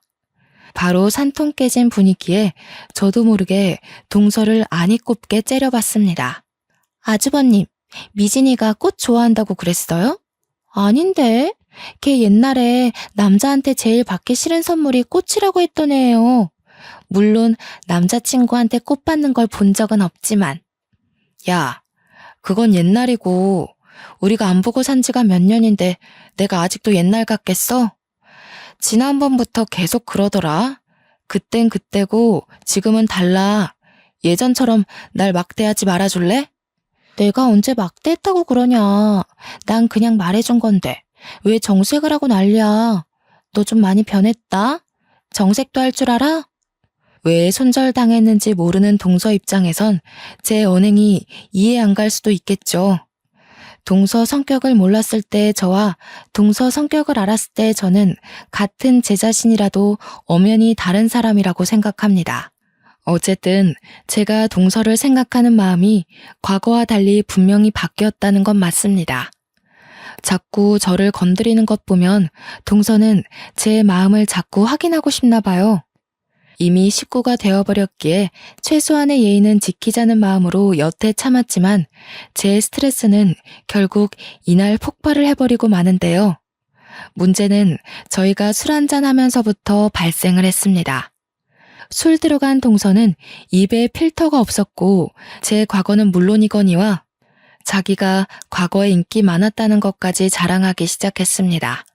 바로 산통 깨진 분위기에 저도 모르게 동서를 아니 꼽게 째려봤습니다. 아주버님, 미진이가 꽃 좋아한다고 그랬어요? 아닌데. 걔 옛날에 남자한테 제일 받기 싫은 선물이 꽃이라고 했던 애예요. 물론 남자친구한테 꽃 받는 걸 본 적은 없지만. 야, 그건 옛날이고 우리가 안 보고 산 지가 몇 년인데 내가 아직도 옛날 같겠어? 지난번부터 계속 그러더라. 그땐 그때고 지금은 달라. 예전처럼 날 막대하지 말아줄래? 내가 언제 막대했다고 그러냐. 난 그냥 말해준 건데 왜 정색을 하고 난리야. 너 좀 많이 변했다. 정색도 할 줄 알아? 왜 손절당했는지 모르는 동서 입장에선 제 언행이 이해 안 갈 수도 있겠죠. 동서 성격을 몰랐을 때 저와 동서 성격을 알았을 때 저는 같은 제 자신이라도 엄연히 다른 사람이라고 생각합니다. 어쨌든 제가 동서를 생각하는 마음이 과거와 달리 분명히 바뀌었다는 건 맞습니다. 자꾸 저를 건드리는 것 보면 동서는 제 마음을 자꾸 확인하고 싶나 봐요. 이미 식구가 되어버렸기에 최소한의 예의는 지키자는 마음으로 여태 참았지만 제 스트레스는 결국 이날 폭발을 해버리고 마는데요. 문제는 저희가 술 한잔 하면서부터 발생을 했습니다. 술 들어간 동서는 입에 필터가 없었고 제 과거는 물론이거니와 자기가 과거에 인기 많았다는 것까지 자랑하기 시작했습니다.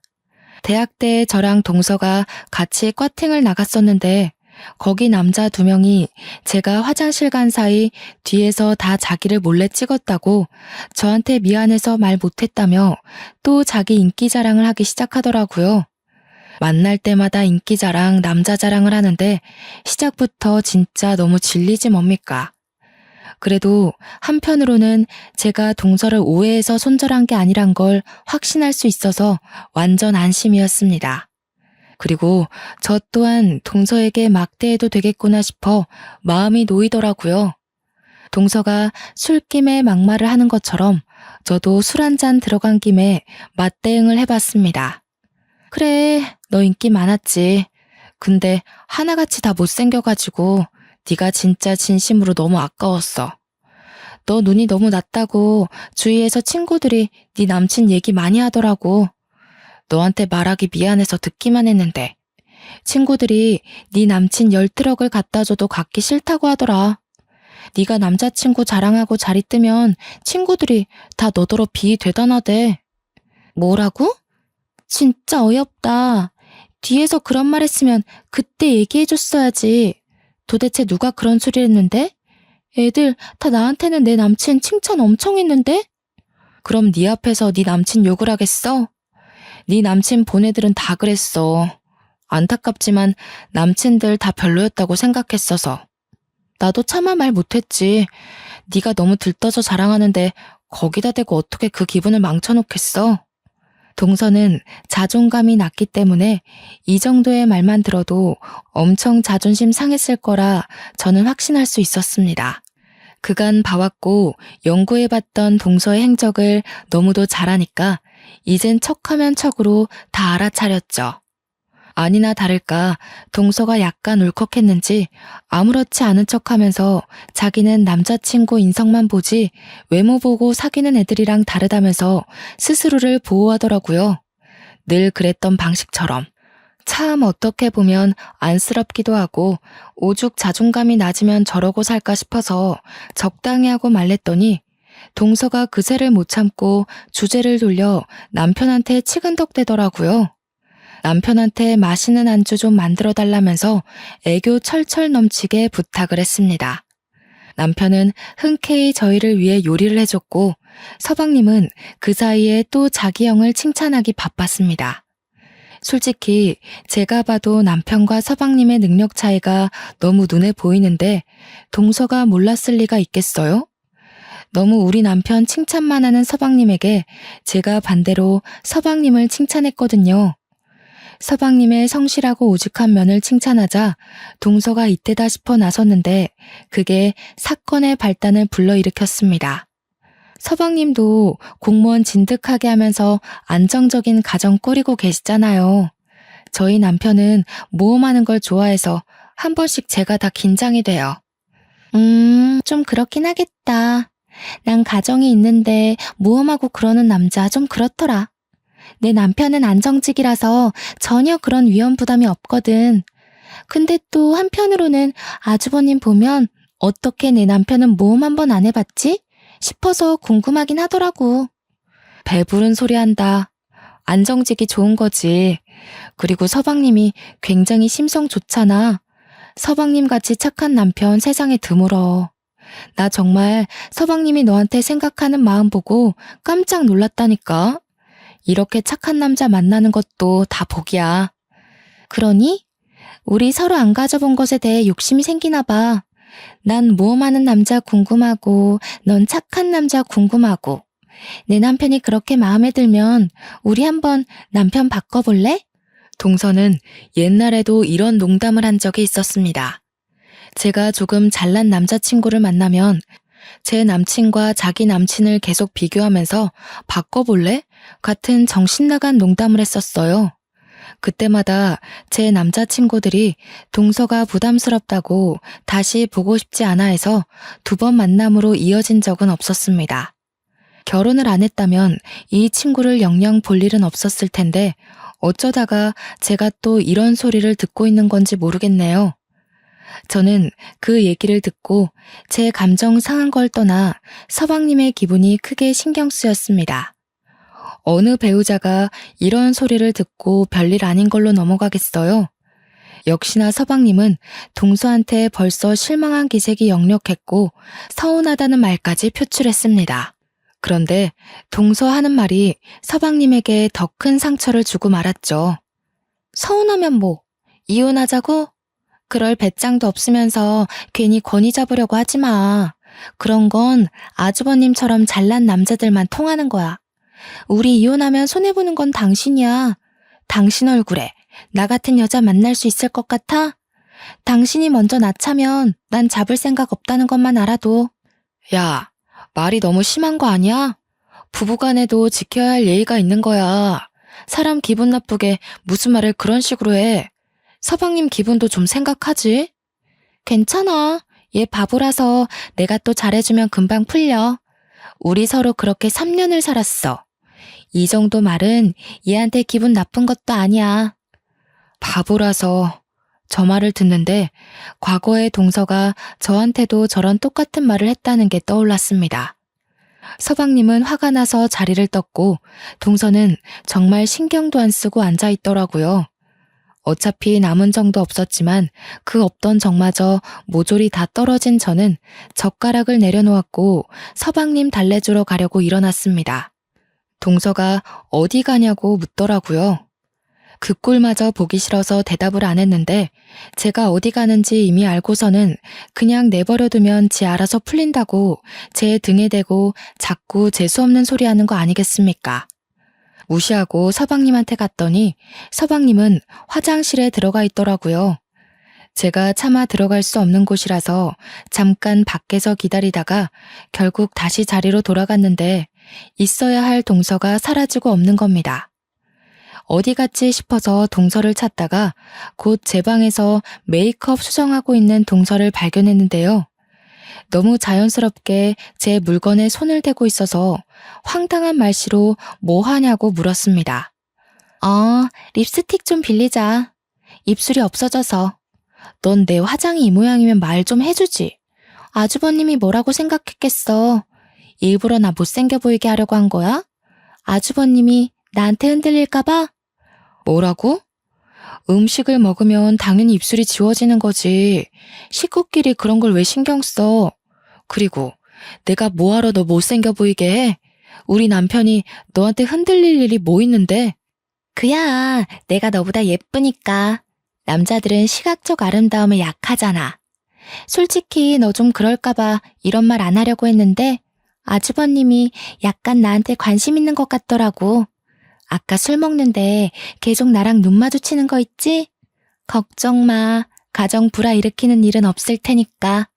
대학 때 저랑 동서가 같이 꽈팅을 나갔었는데 거기 남자 2명이 제가 화장실 간 사이 뒤에서 다 자기를 몰래 찍었다고 저한테 미안해서 말 못했다며 또 자기 인기 자랑을 하기 시작하더라고요. 만날 때마다 인기 자랑, 남자 자랑을 하는데 시작부터 진짜 너무 질리지 뭡니까? 그래도 한편으로는 제가 동서를 오해해서 손절한 게 아니란 걸 확신할 수 있어서 완전 안심이었습니다. 그리고 저 또한 동서에게 막대해도 되겠구나 싶어 마음이 놓이더라고요. 동서가 술김에 막말을 하는 것처럼 저도 술 한잔 들어간 김에 맞대응을 해봤습니다. 그래, 너 인기 많았지. 근데 하나같이 다 못생겨가지고 네가 진짜 진심으로 너무 아까웠어. 너 눈이 너무 낮다고 주위에서 친구들이 네 남친 얘기 많이 하더라고. 너한테 말하기 미안해서 듣기만 했는데 친구들이 네 남친 10트럭을 갖다 줘도 갖기 싫다고 하더라. 네가 남자친구 자랑하고 자리 뜨면 친구들이 다 너더러 비대단하대. 뭐라고? 진짜 어이없다. 뒤에서 그런 말 했으면 그때 얘기해줬어야지. 도대체 누가 그런 소리를 했는데? 애들 다 나한테는 내 남친 칭찬 엄청 했는데? 그럼 네 앞에서 네 남친 욕을 하겠어? 네 남친 본 애들은 다 그랬어. 안타깝지만 남친들 다 별로였다고 생각했어서. 나도 차마 말 못했지. 네가 너무 들떠서 자랑하는데 거기다 대고 어떻게 그 기분을 망쳐놓겠어? 동서는 자존감이 낮기 때문에 이 정도의 말만 들어도 엄청 자존심 상했을 거라 저는 확신할 수 있었습니다. 그간 봐왔고 연구해봤던 동서의 행적을 너무도 잘하니까 이젠 척하면 척으로 다 알아차렸죠. 아니나 다를까 동서가 약간 울컥했는지 아무렇지 않은 척하면서 자기는 남자친구 인성만 보지 외모 보고 사귀는 애들이랑 다르다면서 스스로를 보호하더라고요. 늘 그랬던 방식처럼. 참 어떻게 보면 안쓰럽기도 하고 오죽 자존감이 낮으면 저러고 살까 싶어서 적당히 하고 말랬더니 동서가 그새를 못 참고 주제를 돌려 남편한테 치근덕대더라고요. 남편한테 맛있는 안주 좀 만들어 달라면서 애교 철철 넘치게 부탁을 했습니다. 남편은 흔쾌히 저희를 위해 요리를 해줬고 서방님은 그 사이에 또 자기 형을 칭찬하기 바빴습니다. 솔직히 제가 봐도 남편과 서방님의 능력 차이가 너무 눈에 보이는데 동서가 몰랐을 리가 있겠어요? 너무 우리 남편 칭찬만 하는 서방님에게 제가 반대로 서방님을 칭찬했거든요. 서방님의 성실하고 오죽한 면을 칭찬하자 동서가 이때다 싶어 나섰는데 그게 사건의 발단을 불러일으켰습니다. 서방님도 공무원 진득하게 하면서 안정적인 가정 꾸리고 계시잖아요. 저희 남편은 모험하는 걸 좋아해서 한 번씩 제가 다 긴장이 돼요. 좀 그렇긴 하겠다. 난 가정이 있는데 모험하고 그러는 남자 좀 그렇더라. 내 남편은 안정직이라서 전혀 그런 위험 부담이 없거든. 근데 또 한편으로는 아주버님 보면 어떻게 내 남편은 모험 한 번 안 해봤지? 싶어서 궁금하긴 하더라고. 배부른 소리 한다. 안정직이 좋은 거지. 그리고 서방님이 굉장히 심성 좋잖아. 서방님같이 착한 남편 세상에 드물어. 나 정말 서방님이 너한테 생각하는 마음 보고 깜짝 놀랐다니까. 이렇게 착한 남자 만나는 것도 다 복이야. 그러니? 우리 서로 안 가져본 것에 대해 욕심이 생기나 봐. 난 모험하는 남자 궁금하고 넌 착한 남자 궁금하고 내 남편이 그렇게 마음에 들면 우리 한번 남편 바꿔볼래? 동서는 옛날에도 이런 농담을 한 적이 있었습니다. 제가 조금 잘난 남자친구를 만나면 제 남친과 자기 남친을 계속 비교하면서 바꿔볼래? 같은 정신나간 농담을 했었어요. 그때마다 제 남자친구들이 동서가 부담스럽다고 다시 보고 싶지 않아 해서 2번 만남으로 이어진 적은 없었습니다. 결혼을 안 했다면 이 친구를 영영 볼 일은 없었을 텐데 어쩌다가 제가 또 이런 소리를 듣고 있는 건지 모르겠네요. 저는 그 얘기를 듣고 제 감정 상한 걸 떠나 서방님의 기분이 크게 신경 쓰였습니다. 어느 배우자가 이런 소리를 듣고 별일 아닌 걸로 넘어가겠어요? 역시나 서방님은 동서한테 벌써 실망한 기색이 역력했고 서운하다는 말까지 표출했습니다. 그런데 동서 하는 말이 서방님에게 더 큰 상처를 주고 말았죠. 서운하면 뭐, 이혼하자고? 그럴 배짱도 없으면서 괜히 권위 잡으려고 하지 마. 그런 건 아주버님처럼 잘난 남자들만 통하는 거야. 우리 이혼하면 손해보는 건 당신이야. 당신 얼굴에 나 같은 여자 만날 수 있을 것 같아? 당신이 먼저 낳자면 난 잡을 생각 없다는 것만 알아도. 야, 말이 너무 심한 거 아니야? 부부간에도 지켜야 할 예의가 있는 거야. 사람 기분 나쁘게 무슨 말을 그런 식으로 해. 서방님 기분도 좀 생각하지? 괜찮아. 얘 바보라서 내가 또 잘해주면 금방 풀려. 우리 서로 그렇게 3년을 살았어. 이 정도 말은 얘한테 기분 나쁜 것도 아니야. 바보라서. 저 말을 듣는데 과거의 동서가 저한테도 저런 똑같은 말을 했다는 게 떠올랐습니다. 서방님은 화가 나서 자리를 떴고 동서는 정말 신경도 안 쓰고 앉아 있더라고요. 어차피 남은 정도 없었지만 그 없던 정마저 모조리 다 떨어진 저는 젓가락을 내려놓았고 서방님 달래주러 가려고 일어났습니다. 동서가 어디 가냐고 묻더라고요. 그 꼴마저 보기 싫어서 대답을 안 했는데 제가 어디 가는지 이미 알고서는 그냥 내버려두면 지 알아서 풀린다고 제 등에 대고 자꾸 재수없는 소리 하는 거 아니겠습니까? 무시하고 서방님한테 갔더니 서방님은 화장실에 들어가 있더라고요. 제가 차마 들어갈 수 없는 곳이라서 잠깐 밖에서 기다리다가 결국 다시 자리로 돌아갔는데 있어야 할 동서가 사라지고 없는 겁니다. 어디 갔지 싶어서 동서를 찾다가 곧 제 방에서 메이크업 수정하고 있는 동서를 발견했는데요. 너무 자연스럽게 제 물건에 손을 대고 있어서 황당한 말씨로 뭐 하냐고 물었습니다. 립스틱 좀 빌리자. 입술이 없어져서. 넌 내 화장이 이 모양이면 말 좀 해주지. 아주버님이 뭐라고 생각했겠어. 일부러 나 못생겨 보이게 하려고 한 거야? 아주버님이 나한테 흔들릴까봐? 뭐라고? 음식을 먹으면 당연히 입술이 지워지는 거지. 식구끼리 그런 걸 왜 신경 써? 그리고 내가 뭐하러 너 못생겨 보이게 해? 우리 남편이 너한테 흔들릴 일이 뭐 있는데? 그야 내가 너보다 예쁘니까. 남자들은 시각적 아름다움에 약하잖아. 솔직히 너 좀 그럴까봐 이런 말 안 하려고 했는데 아주버님이 약간 나한테 관심 있는 것 같더라고. 아까 술 먹는데 계속 나랑 눈 마주치는 거 있지? 걱정 마. 가정 불화 일으키는 일은 없을 테니까.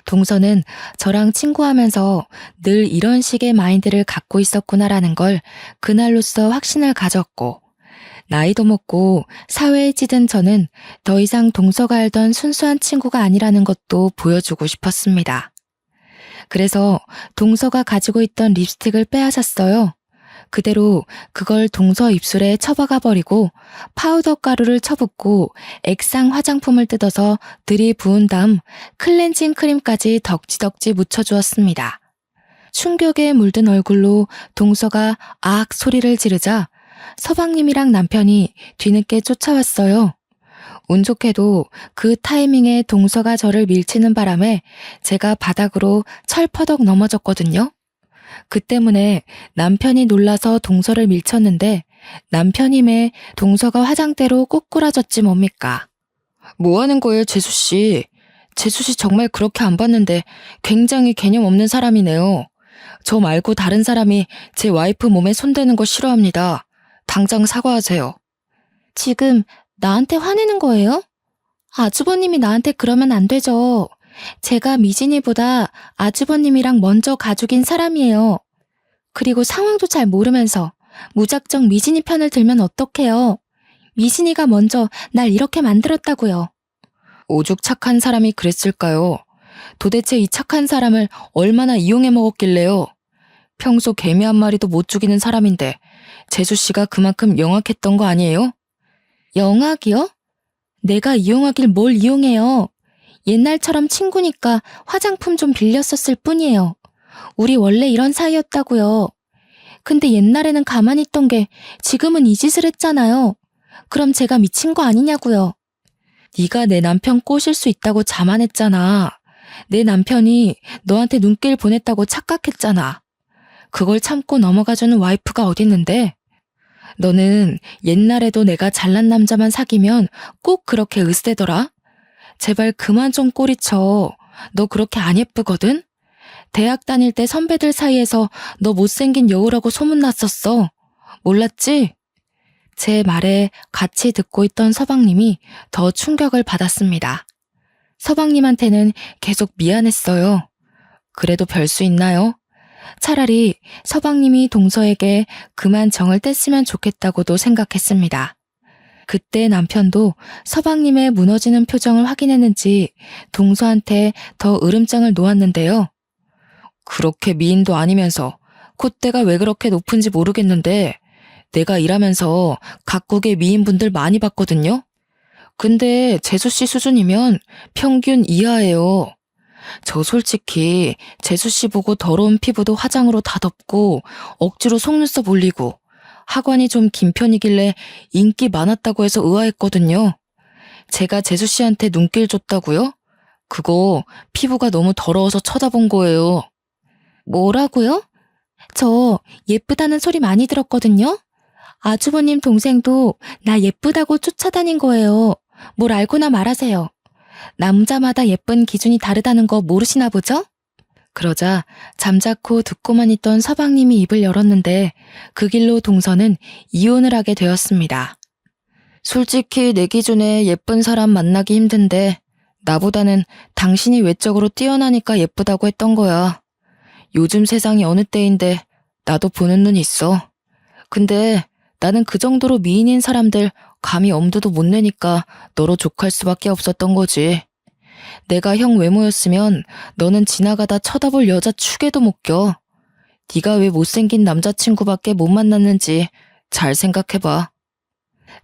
동서는 저랑 친구하면서 늘 이런 식의 마인드를 갖고 있었구나라는 걸 그날로써 확신을 가졌고 나이도 먹고 사회에 찌든 저는 더 이상 동서가 알던 순수한 친구가 아니라는 것도 보여주고 싶었습니다. 그래서 동서가 가지고 있던 립스틱을 빼앗았어요. 그대로 그걸 동서 입술에 쳐박아 버리고 파우더 가루를 쳐붓고 액상 화장품을 뜯어서 들이부은 다음 클렌징 크림까지 덕지덕지 묻혀주었습니다. 충격에 물든 얼굴로 동서가 아악 소리를 지르자 서방님이랑 남편이 뒤늦게 쫓아왔어요. 운 좋게도 그 타이밍에 동서가 저를 밀치는 바람에 제가 바닥으로 철퍼덕 넘어졌거든요. 그 때문에 남편이 놀라서 동서를 밀쳤는데 남편임에 동서가 화장대로 꼬꾸라졌지 뭡니까. 뭐 하는 거예요, 재수씨? 재수씨 정말 그렇게 안 봤는데 굉장히 개념 없는 사람이네요. 저 말고 다른 사람이 제 와이프 몸에 손대는 거 싫어합니다. 당장 사과하세요. 지금 나한테 화내는 거예요? 아주버님이 나한테 그러면 안 되죠. 제가 미진이보다 아주버님이랑 먼저 가족인 사람이에요. 그리고 상황도 잘 모르면서 무작정 미진이 편을 들면 어떡해요. 미신이가 먼저 날 이렇게 만들었다고요. 오죽 착한 사람이 그랬을까요? 도대체 이 착한 사람을 얼마나 이용해 먹었길래요? 평소 개미 한 마리도 못 죽이는 사람인데 재수 씨가 그만큼 영악했던 거 아니에요? 영악이요? 내가 이용하길 뭘 이용해요. 옛날처럼 친구니까 화장품 좀 빌렸었을 뿐이에요. 우리 원래 이런 사이였다고요. 근데 옛날에는 가만히 있던 게 지금은 이 짓을 했잖아요. 그럼 제가 미친 거 아니냐고요. 네가 내 남편 꼬실 수 있다고 자만했잖아. 내 남편이 너한테 눈길 보냈다고 착각했잖아. 그걸 참고 넘어가주는 와이프가 어딨는데? 너는 옛날에도 내가 잘난 남자만 사귀면 꼭 그렇게 으스대더라? 제발 그만 좀 꼬리쳐. 너 그렇게 안 예쁘거든? 대학 다닐 때 선배들 사이에서 너 못생긴 여우라고 소문났었어. 몰랐지? 제 말에 같이 듣고 있던 서방님이 더 충격을 받았습니다. 서방님한테는 계속 미안했어요. 그래도 별 수 있나요? 차라리 서방님이 동서에게 그만 정을 뗐으면 좋겠다고도 생각했습니다. 그때 남편도 서방님의 무너지는 표정을 확인했는지 동서한테 더 으름장을 놓았는데요. 그렇게 미인도 아니면서 콧대가 왜 그렇게 높은지 모르겠는데 내가 일하면서 각국의 미인분들 많이 봤거든요. 근데 재수씨 수준이면 평균 이하예요. 저 솔직히 재수씨 보고 더러운 피부도 화장으로 다 덮고 억지로 속눈썹 올리고 하관이 좀 긴 편이길래 인기 많았다고 해서 의아했거든요. 제가 재수씨한테 눈길 줬다고요? 그거 피부가 너무 더러워서 쳐다본 거예요. 뭐라고요? 저 예쁘다는 소리 많이 들었거든요. 아주버님 동생도 나 예쁘다고 쫓아다닌 거예요. 뭘 알고나 말하세요. 남자마다 예쁜 기준이 다르다는 거 모르시나 보죠? 그러자 잠자코 듣고만 있던 서방님이 입을 열었는데 그 길로 동서는 이혼을 하게 되었습니다. 솔직히 내 기준에 예쁜 사람 만나기 힘든데 나보다는 당신이 외적으로 뛰어나니까 예쁘다고 했던 거야. 요즘 세상이 어느 때인데 나도 보는 눈 있어. 근데 나는 그 정도로 미인인 사람들 감히 엄두도 못 내니까 너로 족할 수밖에 없었던 거지. 내가 형 외모였으면 너는 지나가다 쳐다볼 여자 축에도 못 껴. 네가 왜 못생긴 남자친구밖에 못 만났는지 잘 생각해봐.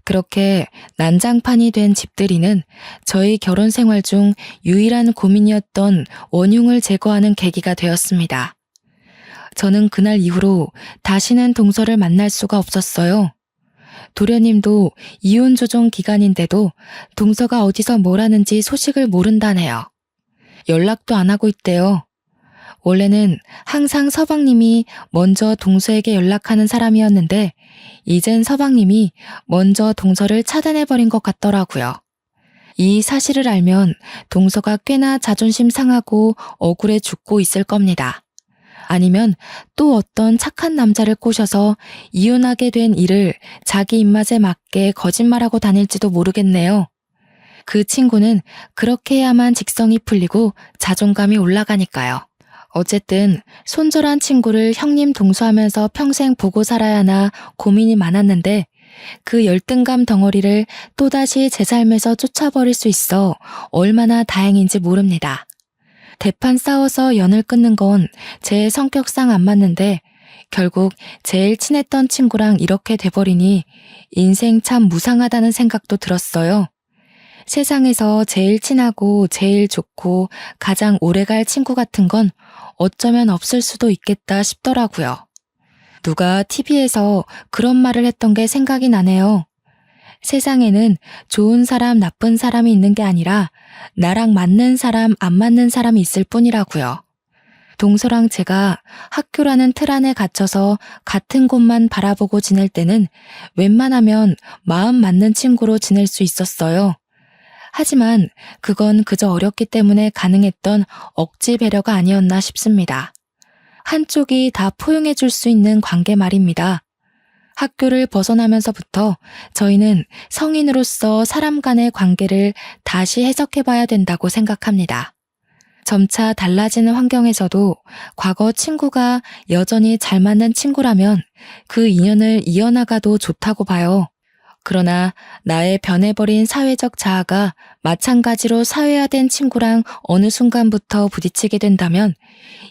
그렇게 난장판이 된 집들이는 저희 결혼 생활 중 유일한 고민이었던 원흉을 제거하는 계기가 되었습니다. 저는 그날 이후로 다시는 동서를 만날 수가 없었어요. 도련님도 이혼 조정 기간인데도 동서가 어디서 뭘 하는지 소식을 모른다네요. 연락도 안 하고 있대요. 원래는 항상 서방님이 먼저 동서에게 연락하는 사람이었는데 이젠 서방님이 먼저 동서를 차단해버린 것 같더라고요. 이 사실을 알면 동서가 꽤나 자존심 상하고 억울해 죽고 있을 겁니다. 아니면 또 어떤 착한 남자를 꼬셔서 이혼하게 된 일을 자기 입맛에 맞게 거짓말하고 다닐지도 모르겠네요. 그 친구는 그렇게 해야만 직성이 풀리고 자존감이 올라가니까요. 어쨌든 손절한 친구를 형님 동서하면서 평생 보고 살아야 하나 고민이 많았는데 그 열등감 덩어리를 또다시 제 삶에서 쫓아버릴 수 있어 얼마나 다행인지 모릅니다. 대판 싸워서 연을 끊는 건 제 성격상 안 맞는데 결국 제일 친했던 친구랑 이렇게 돼버리니 인생 참 무상하다는 생각도 들었어요. 세상에서 제일 친하고 제일 좋고 가장 오래갈 친구 같은 건 어쩌면 없을 수도 있겠다 싶더라고요. 누가 TV에서 그런 말을 했던 게 생각이 나네요. 세상에는 좋은 사람, 나쁜 사람이 있는 게 아니라 나랑 맞는 사람, 안 맞는 사람이 있을 뿐이라고요. 동서랑 제가 학교라는 틀 안에 갇혀서 같은 곳만 바라보고 지낼 때는 웬만하면 마음 맞는 친구로 지낼 수 있었어요. 하지만 그건 그저 어렸기 때문에 가능했던 억지 배려가 아니었나 싶습니다. 한쪽이 다 포용해 줄 수 있는 관계 말입니다. 학교를 벗어나면서부터 저희는 성인으로서 사람 간의 관계를 다시 해석해봐야 된다고 생각합니다. 점차 달라지는 환경에서도 과거 친구가 여전히 잘 맞는 친구라면 그 인연을 이어나가도 좋다고 봐요. 그러나 나의 변해버린 사회적 자아가 마찬가지로 사회화된 친구랑 어느 순간부터 부딪히게 된다면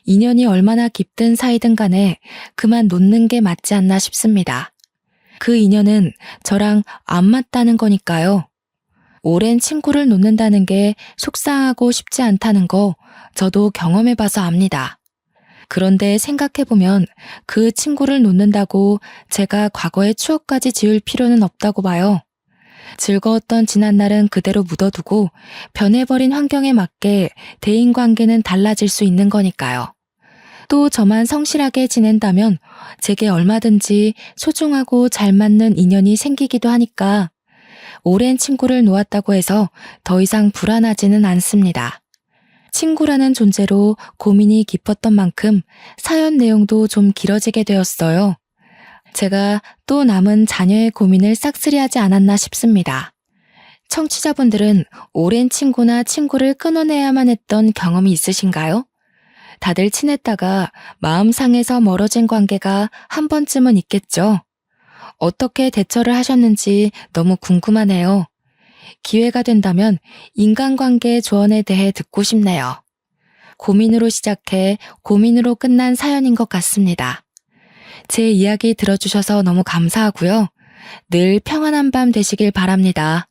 인연이 얼마나 깊든 사이든 간에 그만 놓는 게 맞지 않나 싶습니다. 그 인연은 저랑 안 맞다는 거니까요. 오랜 친구를 놓는다는 게 속상하고 쉽지 않다는 거 저도 경험해봐서 압니다. 그런데 생각해보면 그 친구를 놓는다고 제가 과거의 추억까지 지울 필요는 없다고 봐요. 즐거웠던 지난날은 그대로 묻어두고 변해버린 환경에 맞게 대인관계는 달라질 수 있는 거니까요. 또 저만 성실하게 지낸다면 제게 얼마든지 소중하고 잘 맞는 인연이 생기기도 하니까 오랜 친구를 놓았다고 해서 더 이상 불안하지는 않습니다. 친구라는 존재로 고민이 깊었던 만큼 사연 내용도 좀 길어지게 되었어요. 제가 또 남은 자녀의 고민을 싹쓸이하지 않았나 싶습니다. 청취자분들은 오랜 친구나 친구를 끊어내야만 했던 경험이 있으신가요? 다들 친했다가 마음 상해서 멀어진 관계가 한 번쯤은 있겠죠. 어떻게 대처를 하셨는지 너무 궁금하네요. 기회가 된다면 인간관계의 조언에 대해 듣고 싶네요. 고민으로 시작해 고민으로 끝난 사연인 것 같습니다. 제 이야기 들어주셔서 너무 감사하고요. 늘 평안한 밤 되시길 바랍니다.